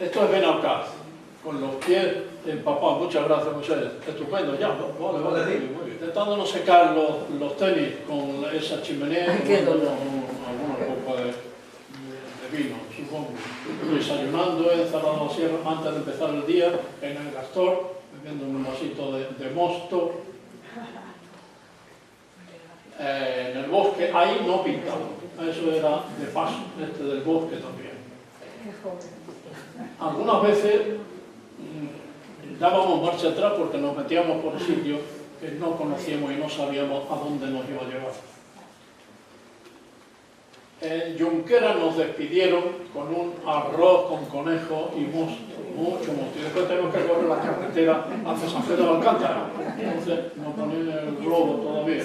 Esto es Benaukaz, con los pies empapados. Muchas gracias, Moisés. Estupendo, ya. Vale, muy bien. Intentando no secar los tenis con esa chimenea y alguna copa de vino, supongo. Desayunando en Zara de la Sierra antes de empezar el día, en el Gastor, bebiendo un vasito de mosto. En el bosque, ahí no pintamos. Eso era de paso, del bosque también. Algunas veces dábamos marcha atrás porque nos metíamos por sitios que no conocíamos y no sabíamos a dónde nos iba a llevar. En Junquera nos despidieron con un arroz con conejo y mosto, mucho mosto. Y después tenemos que correr la carretera hacia San Pedro de Alcántara. Entonces nos ponían el globo todavía.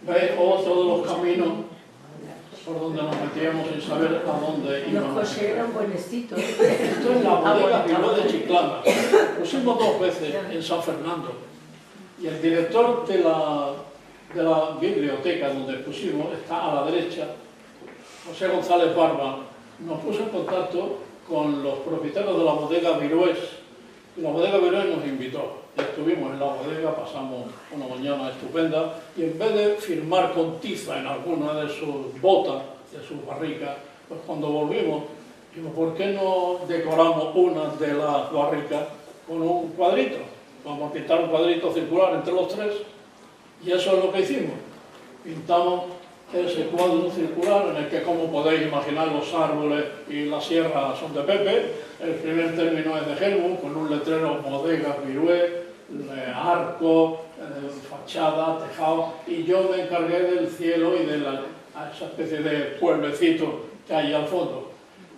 ¿Veis? Otro de los caminos por donde nos metíamos sin saber a dónde íbamos.
Los coches eran buenecitos.
Esto es la bodega Bilbao de Chiclana. Pusimos 2 veces en San Fernando. Y el director de la biblioteca donde pusimos está a la derecha, José González Barba, nos puso en contacto con los propietarios de la bodega Virués. Y la bodega Virués nos invitó. Estuvimos en la bodega, pasamos una mañana estupenda y en vez de firmar con tiza en alguna de sus botas, de sus barricas, pues cuando volvimos, dijimos, ¿por qué no decoramos una de las barricas con un cuadrito. Vamos a pintar un cuadrito circular entre los tres y eso es lo que hicimos. Pintamos ese cuadro circular en el que, como podéis imaginar, los árboles y la sierra son de Pepe. El primer término es de Helmut, con un letrero Bodegas Virué, arco, fachada, tejado, y yo me encargué del cielo y de esa especie de pueblecito que hay al fondo.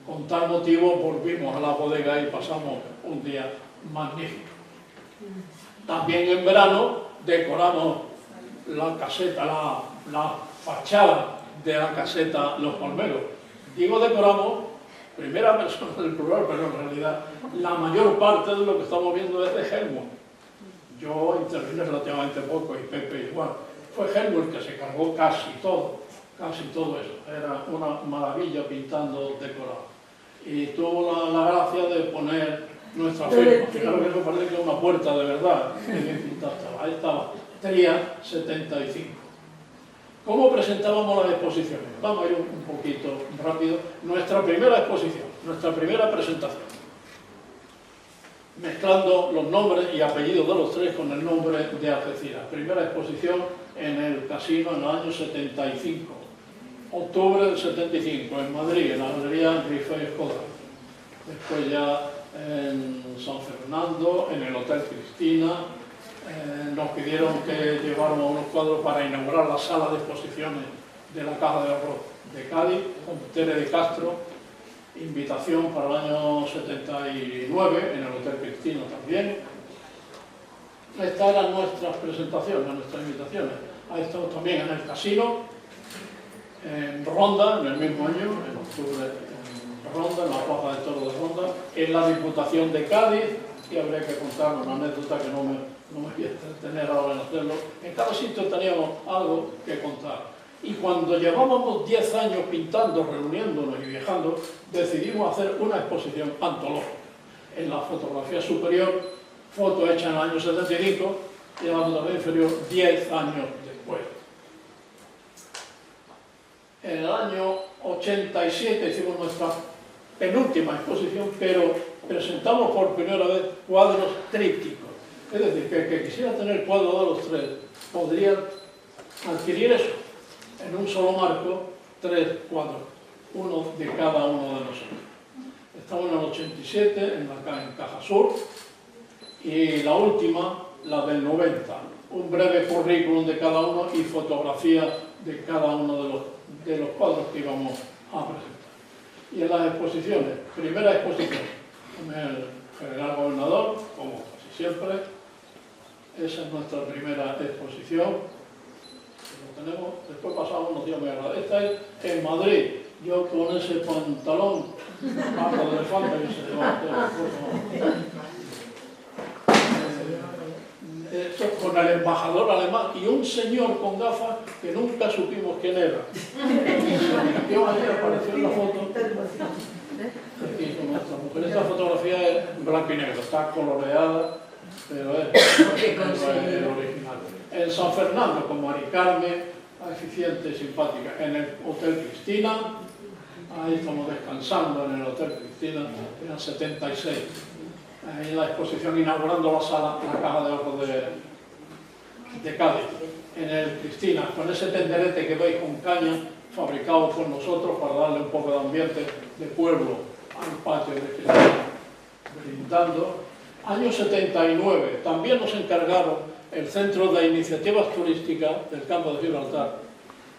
Con tal motivo volvimos a la bodega y pasamos un día magnífico. También en verano decoramos la caseta, la fachada de la caseta Los Palmeros. Digo decoramos, primera persona del plural, pero en realidad la mayor parte de lo que estamos viendo es de Helmut. Yo intervine relativamente poco y Pepe igual. Fue Helmut el que se cargó casi todo eso. Era una maravilla pintando decorado. Y tuvo la gracia de poner nuestra firma. Fijaros que eso parece que es una puerta de verdad. Ahí estaba, Tria 75. ¿Cómo presentábamos las exposiciones? Vamos a ir un poquito rápido. Nuestra primera exposición, nuestra primera presentación. Mezclando los nombres y apellidos de los tres con el nombre de Algeciras. Primera exposición en el casino en el año 75. Octubre del 75, en Madrid, en la galería Griffe Escoda. Después ya en San Fernando, en el Hotel Cristina. Nos pidieron que lleváramos unos cuadros para inaugurar la sala de exposiciones de la Caja de Arroz de Cádiz, con Tere de Castro. Invitación para el año 79, en el Hotel Cristina también. Estas eran nuestras presentaciones, nuestras invitaciones. Ahí estamos también en el casino, en Ronda, en el mismo año, en octubre, en Ronda, en la Plaza de Toros de Ronda, en la Diputación de Cádiz, y habría que contar una anécdota que no me voy a entretener ahora en hacerlo. En cada sitio teníamos algo que contar. Y cuando llevábamos 10 años pintando, reuniéndonos y viajando, decidimos hacer una exposición antológica. En la fotografía superior, foto hecha en el año 75, y en la fotografía inferior 10 años después. En el año 87 hicimos nuestra penúltima exposición, pero presentamos por primera vez cuadros trípticos. Es decir, que el que quisiera tener cuadros de los tres podría adquirir eso. En un solo marco, 3 cuadros, uno de cada uno de nosotros. Estamos en el 87, en Caja Sur, y la última, la del 90. Un breve currículum de cada uno y fotografía de cada uno de los cuadros que íbamos a presentar. Y en las exposiciones, primera exposición, con el general gobernador, como casi siempre. Esa es nuestra primera exposición. Lo tenemos, después pasamos unos días muy agradables. Esta es en Madrid, yo con ese pantalón bajo de elefante que se levanta con el embajador alemán y un señor con gafas que nunca supimos quién era. Yo ayer apareció en la foto aquí con nuestra mujer. Esta fotografía es blanco y negro, está coloreada, pero es original. En San Fernando, con Mari Carmen, eficiente y simpática. En el Hotel Cristina, ahí estamos descansando en el Hotel Cristina, en el 76. Ahí en la exposición inaugurando la sala, la Caja de Oro de Cádiz. En el Cristina, con ese tenderete que veis con caña, fabricado por nosotros para darle un poco de ambiente de pueblo al patio de Cristina. Brindando. Año 79, también nos encargaron el Centro de Iniciativas Turísticas del Campo de Gibraltar,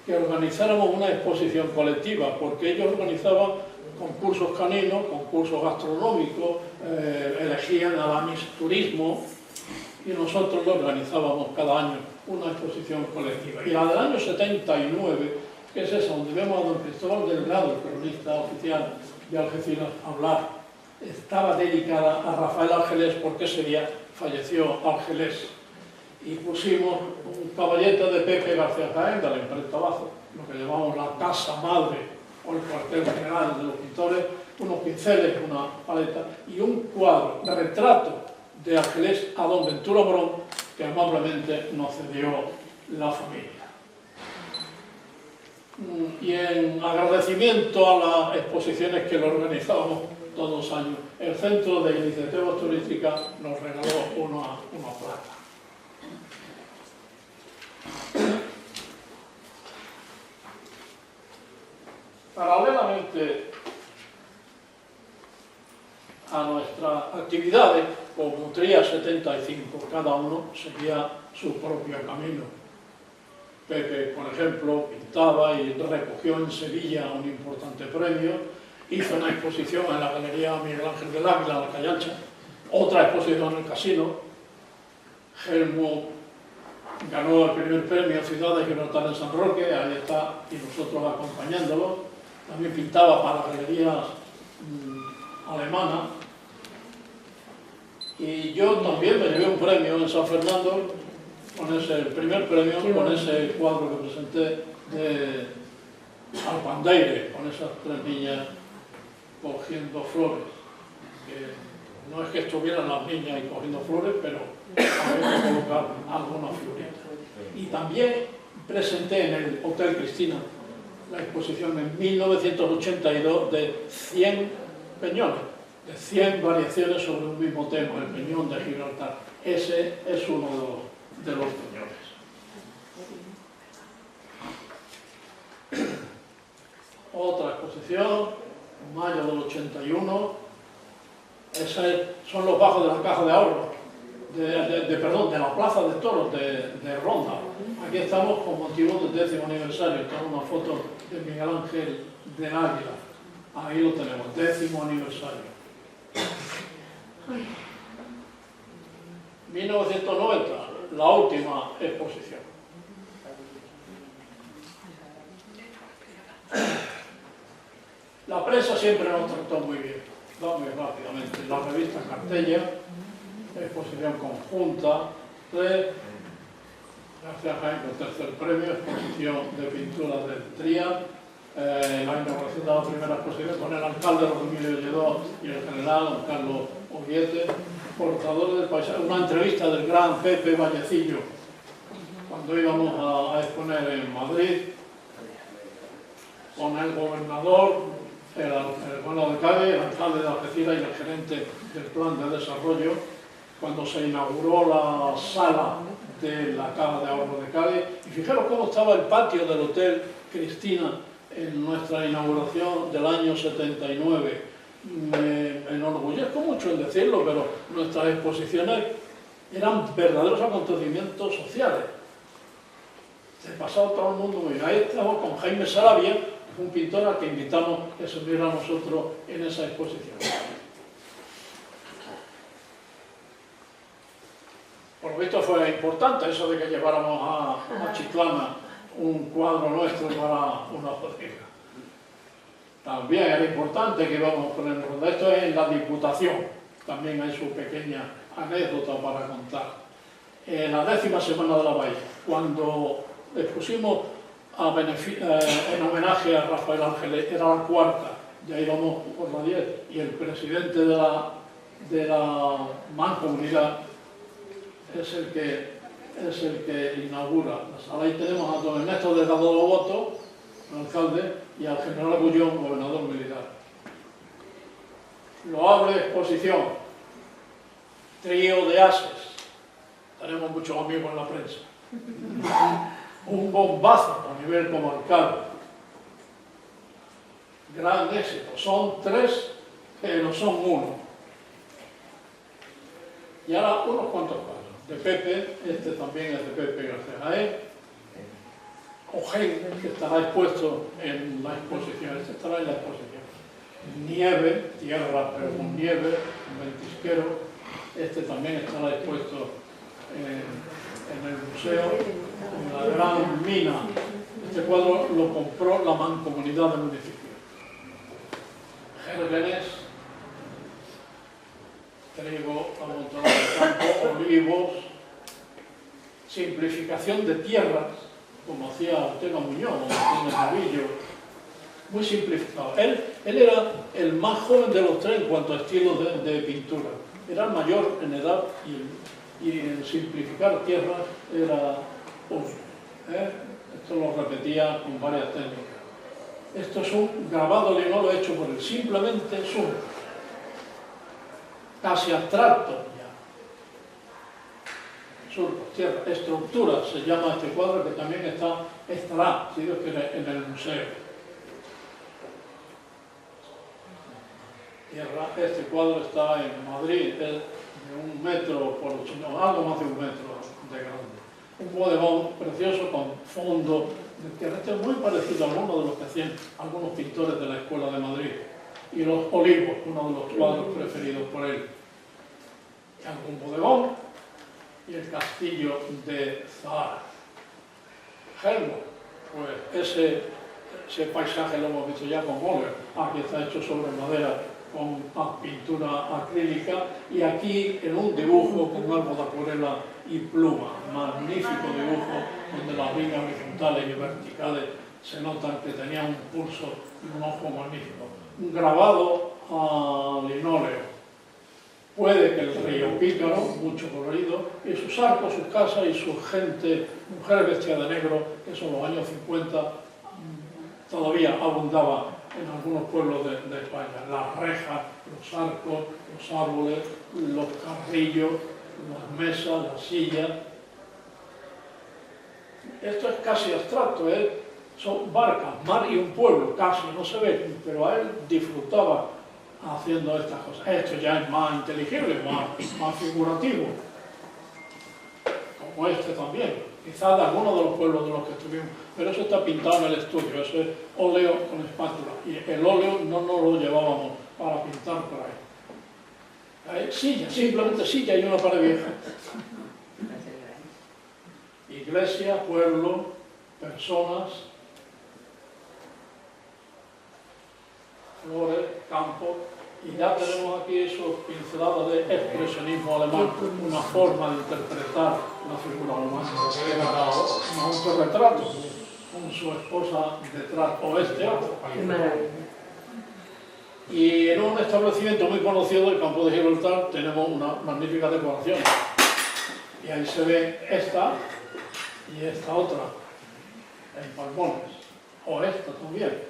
que organizáramos una exposición colectiva, porque ellos organizaban concursos caninos, concursos gastronómicos, elegían a la Miss Turismo, y nosotros lo organizábamos cada año, una exposición colectiva. Y la del año 79, que es esa, donde vemos a don Cristóbal Delgado, el cronista oficial de Algeciras, hablar, estaba dedicada a Rafael Argelés, porque ese día falleció Argelés. Y pusimos un caballete de Pepe García Jaén, de la imprenta Bazo, lo que llamamos la casa madre o el cuartel general de los pintores, unos pinceles, una paleta y un cuadro de retrato de Argelés a don Ventura Morón, que amablemente nos cedió la familia. y en agradecimiento a las exposiciones que lo organizábamos todos los años, el Centro de Iniciativas Turísticas nos regaló una placa. Paralelamente a nuestras actividades, como Tría 75, cada uno seguía su propio camino. Pepe, por ejemplo, pintaba y recogió en Sevilla un importante premio, hizo una exposición en la Galería Miguel Ángel del Águila, la Calle Ancha, otra exposición en el Casino. Helmut ganó el primer premio Ciudad de Gibraltar en San Roque, ahí está, y nosotros acompañándolo. También pintaba para galerías alemanas. Y yo también me llevé un premio en San Fernando, el primer premio, con ese cuadro que presenté de Alpandeire, con esas tres niñas cogiendo flores. Que no es que estuvieran las niñas ahí cogiendo flores, pero había que colocar algunas floritas. Y también presenté en el Hotel Cristina la exposición en 1982 de 100 peñones, de 100 variaciones sobre un mismo tema, el peñón de Gibraltar. Ese es uno de los peñones. Otra exposición, mayo del 81, son los bajos de la Caja de Ahorro, perdón, de la Plaza de Toros de Ronda. Aquí estamos con motivo del 10º aniversario, está una foto de Miguel Ángel del Águila. Ahí lo tenemos, 10º aniversario. 1990, la última exposición. La prensa siempre nos trató muy bien, muy rápidamente. La revista Cartella, exposición conjunta de García Jaén con tercer premio, exposición de pintura del Tría, la inauguración de la primera exposición con el alcalde Rodríguez Lledó y el general don Carlos Oguiete, portador del paisaje, una entrevista del gran Pepe Vallecillo cuando íbamos a exponer en Madrid con el gobernador, el bueno de Cádiz, el alcalde de Algeciras y el gerente del plan de desarrollo cuando se inauguró la sala de la Caja de Ahorro de Cádiz. Y fijaros cómo estaba el patio del Hotel Cristina en nuestra inauguración del año 79. Me enorgullezco mucho en decirlo, pero nuestras exposiciones eran verdaderos acontecimientos sociales. Se pasaba todo el mundo muy bien. Ahí estamos con Jaime Sarabia, un pintor al que invitamos que se uniera a nosotros en esa exposición. Por lo visto fue importante eso de que lleváramos a Chiclana un cuadro nuestro para una bodega. También era importante que íbamos con el rodeo. Esto es en la Diputación, también hay su pequeña anécdota para contar. En la 10ª semana de la Bahía, cuando expusimos en homenaje a Rafael Ángeles, era la 4ª, ya íbamos por la 10, y el presidente de la Mancomunidad es el que inaugura la sala. Ahí tenemos a don Ernesto Delgado Loboto, alcalde, y al general Agullón, gobernador militar. Loable exposición, trío de ases, tenemos muchos amigos en la prensa. Un bombazo a nivel comarcal, gran éxito, son 3 que no son 1. Y ahora unos cuantos cuadros de Pepe, este también es de Pepe García Jaén, Ojén, que estará expuesto en la exposición, este estará en la exposición. Nieve, tierra, pero con nieve, un ventisquero, este también estará expuesto en el museo, en la gran mina. Este cuadro lo compró la Mancomunidad del municipio. Gérgenes, trigo amontonado de campo, olivos, simplificación de tierras, como hacía Ortega Muñoz, o Martínez Novillo, muy simplificado. Él era el más joven de los 3 en cuanto a estilos de pintura. Era el mayor en edad y en simplificar tierras era único. Esto Esto lo repetía con varias técnicas. Esto es un grabado linóleo hecho por él, simplemente es un casi abstracto ya. Surcos, tierra, estructura, se llama este cuadro, que también estará, si Dios quiere, en el museo. Tierra, este cuadro está en Madrid, es de 1 metro por 8, no, algo más de 1 metro de grande. Un bodegón precioso con fondo de tierra. Este es muy parecido a alguno de los que hacían algunos pintores de la Escuela de Madrid. Y los olivos, uno de los cuadros preferidos por él. Y algún bodegón y el castillo de Zahara. Helmut, pues ese paisaje lo hemos visto ya con óleo. Aquí está hecho sobre madera con pintura acrílica y aquí en un dibujo con algo de acuarela y pluma, magnífico dibujo donde las líneas horizontales y verticales se notan que tenían un pulso y un ojo magnífico. Un grabado a linóleo. Puede que el río Pícaro, mucho colorido, y sus arcos, sus casas y su gente, mujeres vestidas de negro, que son los años 50, todavía abundaba en algunos pueblos de España. Las rejas, los arcos, los árboles, los carrillos, las mesas, las sillas. Esto es casi abstracto, son barcas, mar y un pueblo, casi no se ve, pero a él disfrutaba haciendo estas cosas. Esto ya es más inteligible, más figurativo, como este también, quizás de algunos de los pueblos de los que estuvimos, pero eso está pintado en el estudio, eso es óleo con espátula, y el óleo no nos lo llevábamos para pintar por ahí. Silla, simplemente silla y una pared vieja. Iglesia, pueblo, personas, flores, campos, y ya tenemos aquí esos pinceladas de expresionismo alemán, una forma de interpretar la figura humana. Era un autorretrato con su esposa detrás, o este otro.
Qué maravilla.
Y en un establecimiento muy conocido del campo de Gibraltar tenemos una magnífica decoración. Y ahí se ve esta y esta otra, en palmones, o esta también.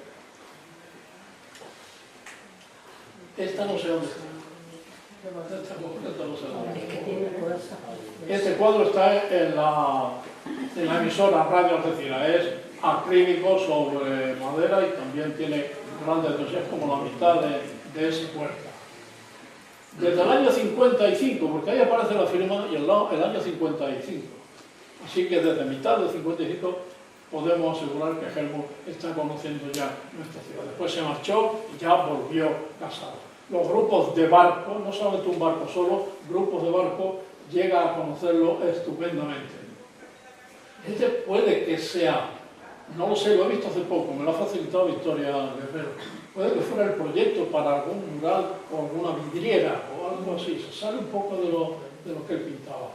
Esta no sé dónde está. Esta no sé dónde está. Este cuadro está en la emisora Radio Algeciras. Es acrílico sobre madera y también tiene grandes detalles como la mitad de esa puerta. Desde el año 55, porque ahí aparece la firma y el año 55. Así que desde mitad del 55 podemos asegurar que Helmut está conociendo ya nuestra ciudad. Después se marchó y ya volvió casado. Los grupos de barco, no solamente un barco solo, grupos de barco, llega a conocerlo estupendamente. Este puede que sea, no lo sé, lo he visto hace poco, me lo ha facilitado Victoria Guerrero, puede que fuera el proyecto para algún mural o alguna vidriera o algo así, se sale un poco de lo que él pintaba.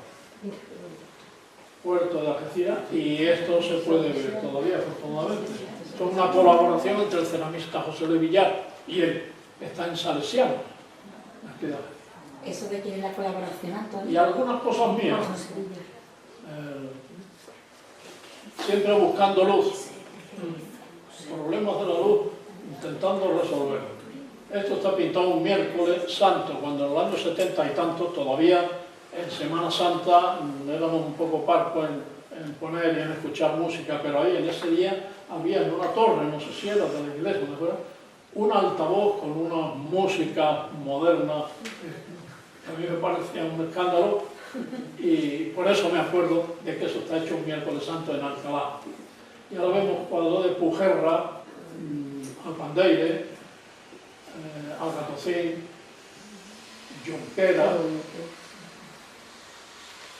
Puerto de Algeciras, y esto se puede ver todavía, afortunadamente. Esto es una colaboración entre el ceramista José de Villar y él, que está en Salesiano.
¿Eso de quién es la colaboración, Antonio?
Y algunas cosas mías. Siempre buscando luz. Problemas de la luz, intentando resolver. Esto está pintado un miércoles santo, cuando en el año 70 y tanto todavía en Semana Santa éramos un poco parcos en poner y en escuchar música, pero ahí en ese día había en una torre, no sé si era de la iglesia, ¿no fuera? Un altavoz con una música moderna, que a mí me parecía un escándalo, y por eso me acuerdo de que eso está hecho un miércoles santo en Alcalá. Y ahora vemos cuadros de Pujerra, Alpandeire, Algatocín, Junquera,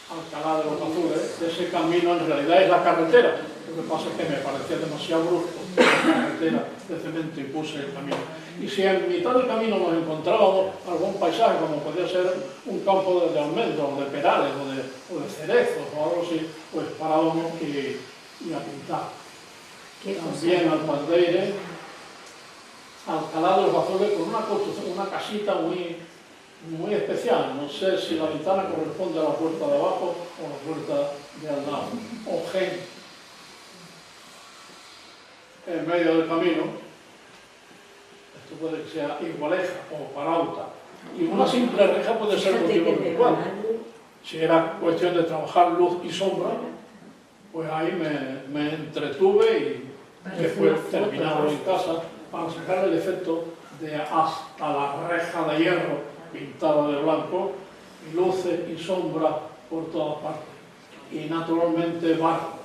Alcalá de los Azules. Ese camino en realidad es la carretera, lo que pasa es que me parecía demasiado brusco la carretera de cemento y puse el camino. Y si en mitad del camino nos encontrábamos algún paisaje, como podía ser un campo de almendros, o de perales, o de cerezos, o algo así, pues parábamos y a pintar. También Alpandeire, Alcalá de los Azules, con una construcción, una casita muy especial. No sé si la ventana corresponde a la puerta de abajo o a la puerta de al lado. Ojén, en medio del camino, esto puede que sea igualeja o parauta, y una simple reja puede ser motivo de un cuadro. Si era cuestión de trabajar luz y sombra, pues ahí me entretuve y después terminado en casa para sacar el efecto de hasta la reja de hierro pintada de blanco, y luces y sombras por todas partes. Y naturalmente barcos.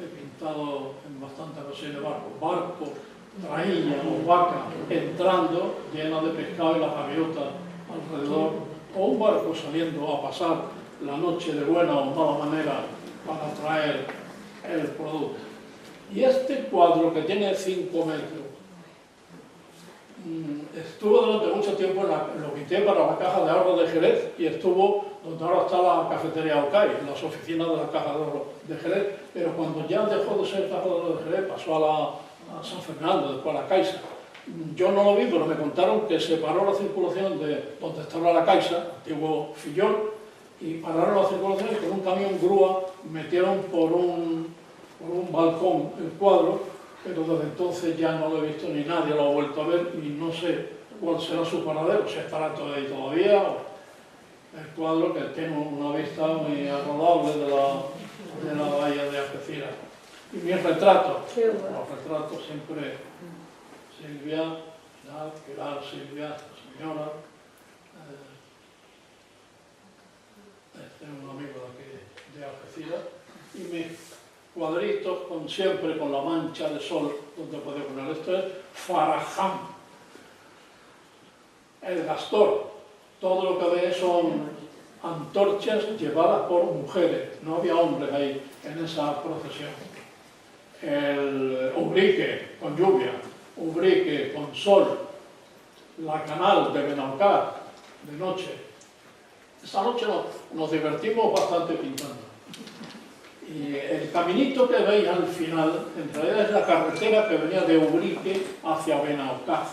He pintado en bastantes ocasiones barcos, traíñas o vacas entrando llenas de pescado y las gaviotas alrededor, o un barco saliendo a pasar la noche de buena o mala manera para traer el producto. Y este cuadro, que tiene 5 metros, estuvo durante mucho tiempo, lo pinté para la Caja de Ahorro de Jerez, y estuvo donde ahora está la cafetería Ocay, las oficinas de la Caja de Ahorro de Jerez, pero cuando ya dejó de ser Caja de Ahorro de Jerez, pasó a San Fernando, después a la Caixa. Yo no lo vi, pero me contaron que se paró la circulación de donde estaba la Caixa, antiguo Fillol, y pararon la circulación y con un camión grúa metieron por un balcón el cuadro, pero desde entonces ya no lo he visto ni nadie lo ha vuelto a ver, y no sé cuál será su paradero, si estará todavía, o el cuadro, que tiene una vista muy agradable de la bahía de Algeciras. Y mis retratos, los retratos siempre Silvia, Pilar, Silvia, esta señora, este es un amigo de aquí de Algeciras, y mis cuadritos siempre con la mancha de sol, donde puedo poner esto es Faraján, el Gastor. Todo lo que ve son antorchas llevadas por mujeres, no había hombres ahí en esa procesión. El Ubrique con lluvia, Ubrique con sol, la canal de Benaucar de noche. Esta noche nos divertimos bastante pintando. Y el caminito que veis al final, en realidad es la carretera que venía de Ubrique hacia Benaucar.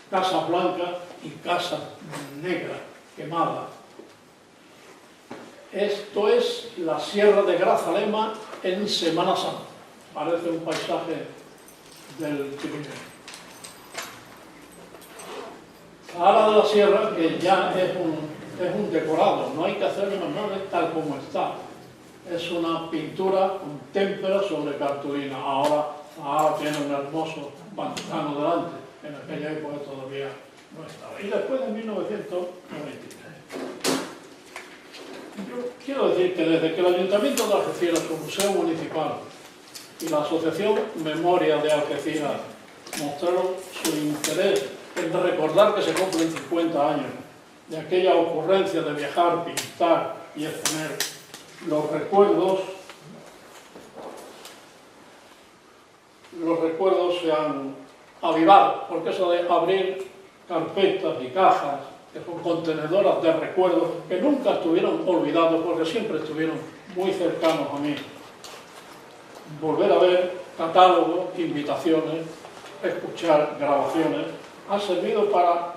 Casas blancas y casas negras, quemadas. Esto es la Sierra de Grazalema en Semana Santa. Parece un paisaje del Pirineo. Ahora de la Sierra, que ya es un decorado, no hay que hacerle más nada, es tal como está. Es una pintura con témpera sobre cartulina. Ahora tiene un hermoso pantano delante. En aquella época todavía no estaba. Y después de 1993. Yo quiero decir que desde que el Ayuntamiento de Algeciras, su Museo Municipal y la Asociación Memoria de Algeciras mostraron su interés en recordar que se cumplen 50 años de aquella ocurrencia de viajar, pintar y exponer los recuerdos se han avivado, porque eso de abrir carpetas y cajas, que son contenedoras de recuerdos, que nunca estuvieron olvidados, porque siempre estuvieron muy cercanos a mí. Volver a ver catálogos, invitaciones, escuchar grabaciones, ha servido para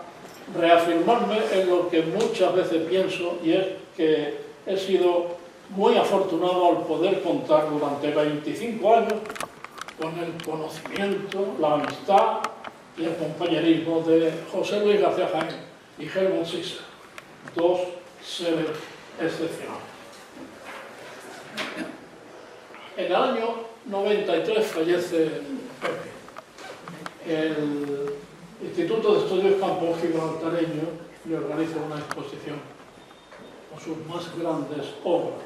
reafirmarme en lo que muchas veces pienso, y es que he sido muy afortunado al poder contar durante 25 años con el conocimiento, la amistad y el compañerismo de José Luis García Jaén y Helmut Sisser, dos seres excepcionales. En el año 93 fallece Pepe. El Instituto de Estudios Campos Gibraltareños le organiza una exposición con sus más grandes obras.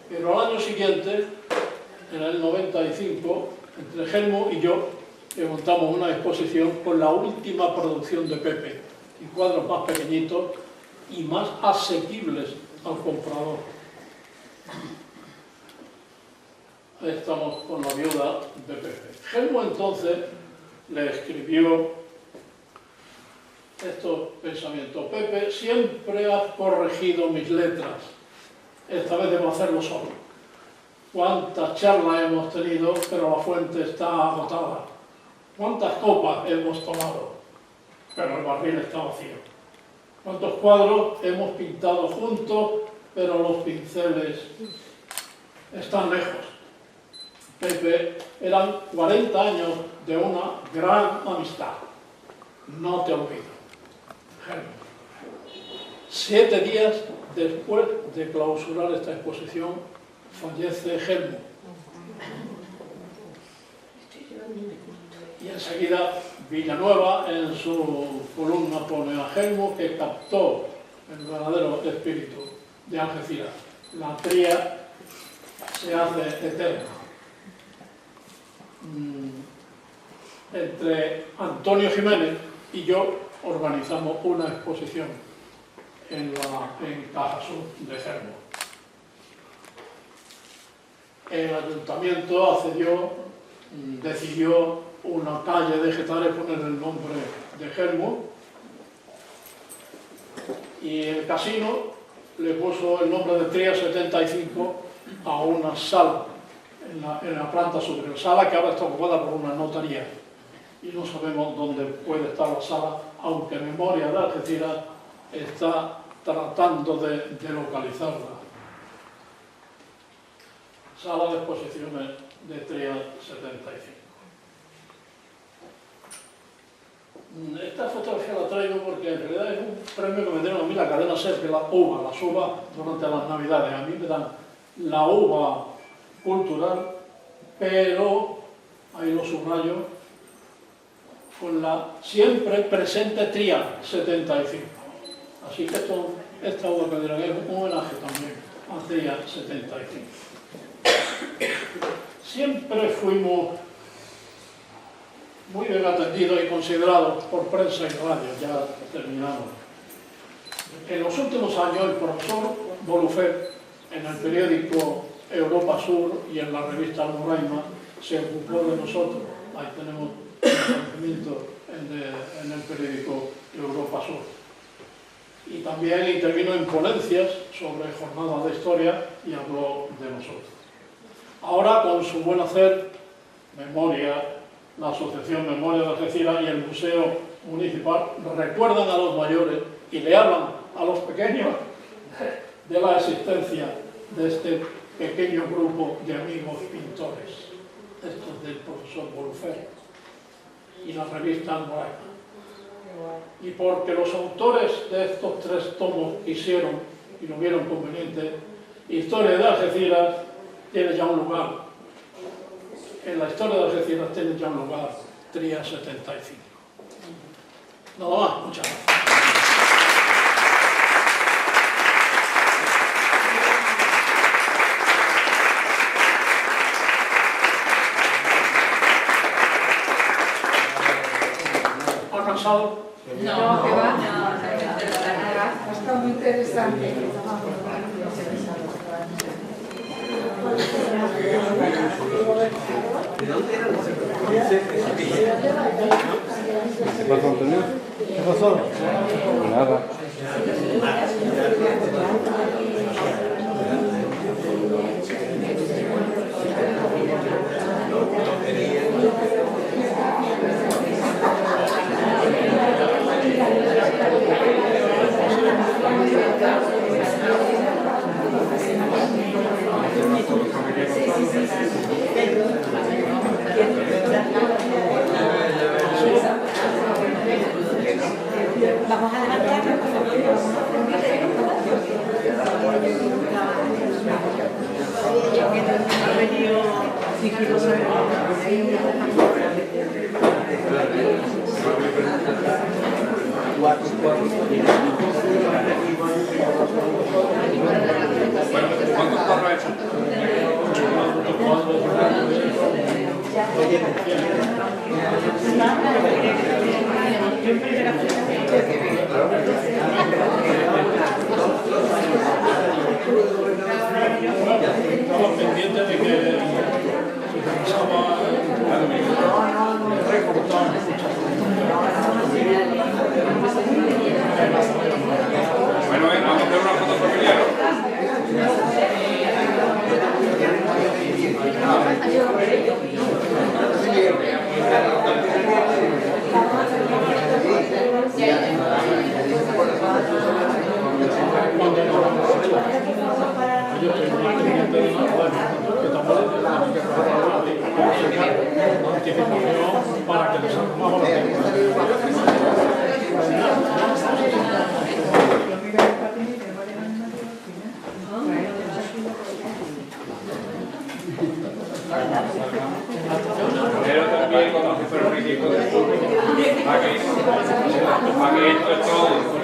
Pero al año siguiente, en el 95, entre Helmut y yo, le montamos una exposición con la última producción de Pepe, y cuadros más pequeñitos y más asequibles al comprador. Ahí estamos con la viuda de Pepe. Helmut entonces le escribió estos pensamientos: Pepe, siempre has corregido mis letras, esta vez debo hacerlo solo. Cuántas charlas hemos tenido, pero la fuente está agotada. Cuántas copas hemos tomado, pero el barril está vacío. Cuántos cuadros hemos pintado juntos, pero los pinceles están lejos. Pepe, eran 40 años de una gran amistad. No te olvido. Helmut. 7 días después de clausurar esta exposición, fallece Helmut. Y enseguida Villanueva, en su columna, pone a Helmut, que captó el verdadero espíritu de Algeciras. La tría se hace eterna. Entre Antonio Jiménez y yo organizamos una exposición en Caja Sur de Helmut. El ayuntamiento decidió una calle de Getares poner el nombre de Helmut, y el casino le puso el nombre de Tría 75 a una sala en la planta superior, sala que ahora está ocupada por una notaría, y no sabemos dónde puede estar la sala, aunque Memoria de Algeciras está tratando de localizarla. Sala de exposiciones de Tría 75. Esta fotografía la traigo porque en realidad es un premio que me dieron a mí la cadena SER, que es las uvas durante las Navidades. A mí me dan la uva cultural, pero, ahí lo subrayo, con la siempre presente Tría 75. Así que esta uva que dirán es un homenaje también a Tría 75. Siempre fuimos muy bien atendidos y considerados por prensa y radio. Ya terminamos. En los últimos años el profesor Bolufet, en el periódico Europa Sur y en la revista Almoraima, se ocupó de nosotros. Ahí tenemos el reconocimiento en el periódico Europa Sur. Y también intervino en ponencias sobre jornadas de historia y habló de nosotros. Ahora, con su buen hacer, Memoria, la Asociación Memoria de Algeciras y el Museo Municipal recuerdan a los mayores y le hablan a los pequeños de la existencia de este pequeño grupo de amigos pintores, estos del profesor Bolufet y la revista Almoraima. Y porque los autores de estos 3 tomos quisieron y lo vieron conveniente, Historia de Algeciras tiene ya un lugar. En la historia de Algeciras tiene ya un lugar Tría 75. Nada más, muchas gracias. ¿Ha cansado?
No, que va. Está muy interesante.
¿De dónde eran?
¿Qué pasó, Antonio? ¿Qué pasó? Nada.
Vamos a levantarnos.
¿Cuántos cuadros ha hecho?
Estaba pendiente de que se pensaba recortar muchas cosas. felicitación para que desarrollemos la
Pero también como que fuera un equipo de fútbol, para que esto es todo.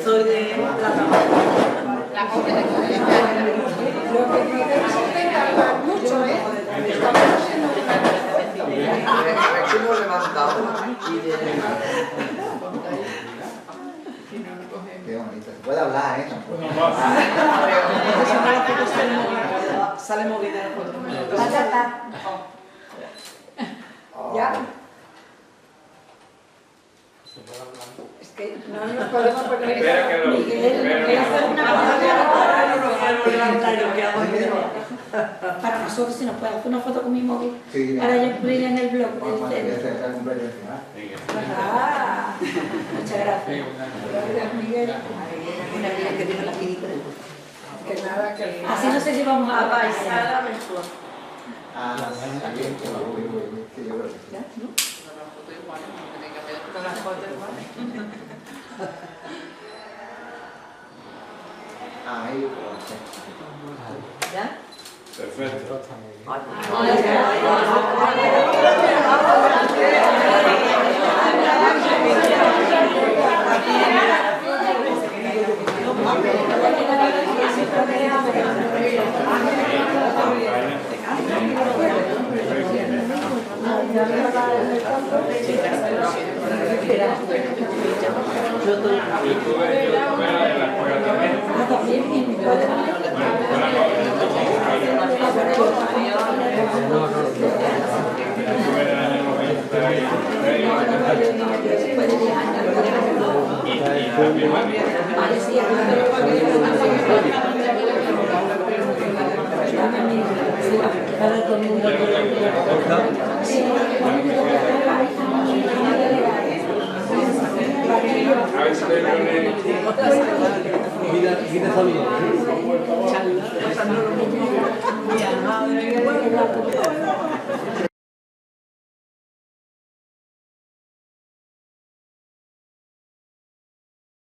Soy de
La copia de lo que podemos hacer tardar mucho, ¿eh? Estamos haciendo
Hemos levantado qué bonito. Se puede hablar, ¿eh?
Sale movida la foto.
¿Ya? Es que no nos podemos poner...
Espera que lo...
Para nosotros, si nos puede hacer una foto con mi móvil,
Sí,
para yo incluir en el blog.
Cuando ya se está el cumpleaños.
Ah,
Muchas gracias.
gracias, Miguel.
Una amiga que tiene la finita.
Que nada, que...
Así no sé si vamos a paisar.
Ah, bien, que yo creo que sí. Ahí,
¿Ya?
Perfecto. Yo tuve en la escuela también. A ver si
Vida saludos.
Saludos.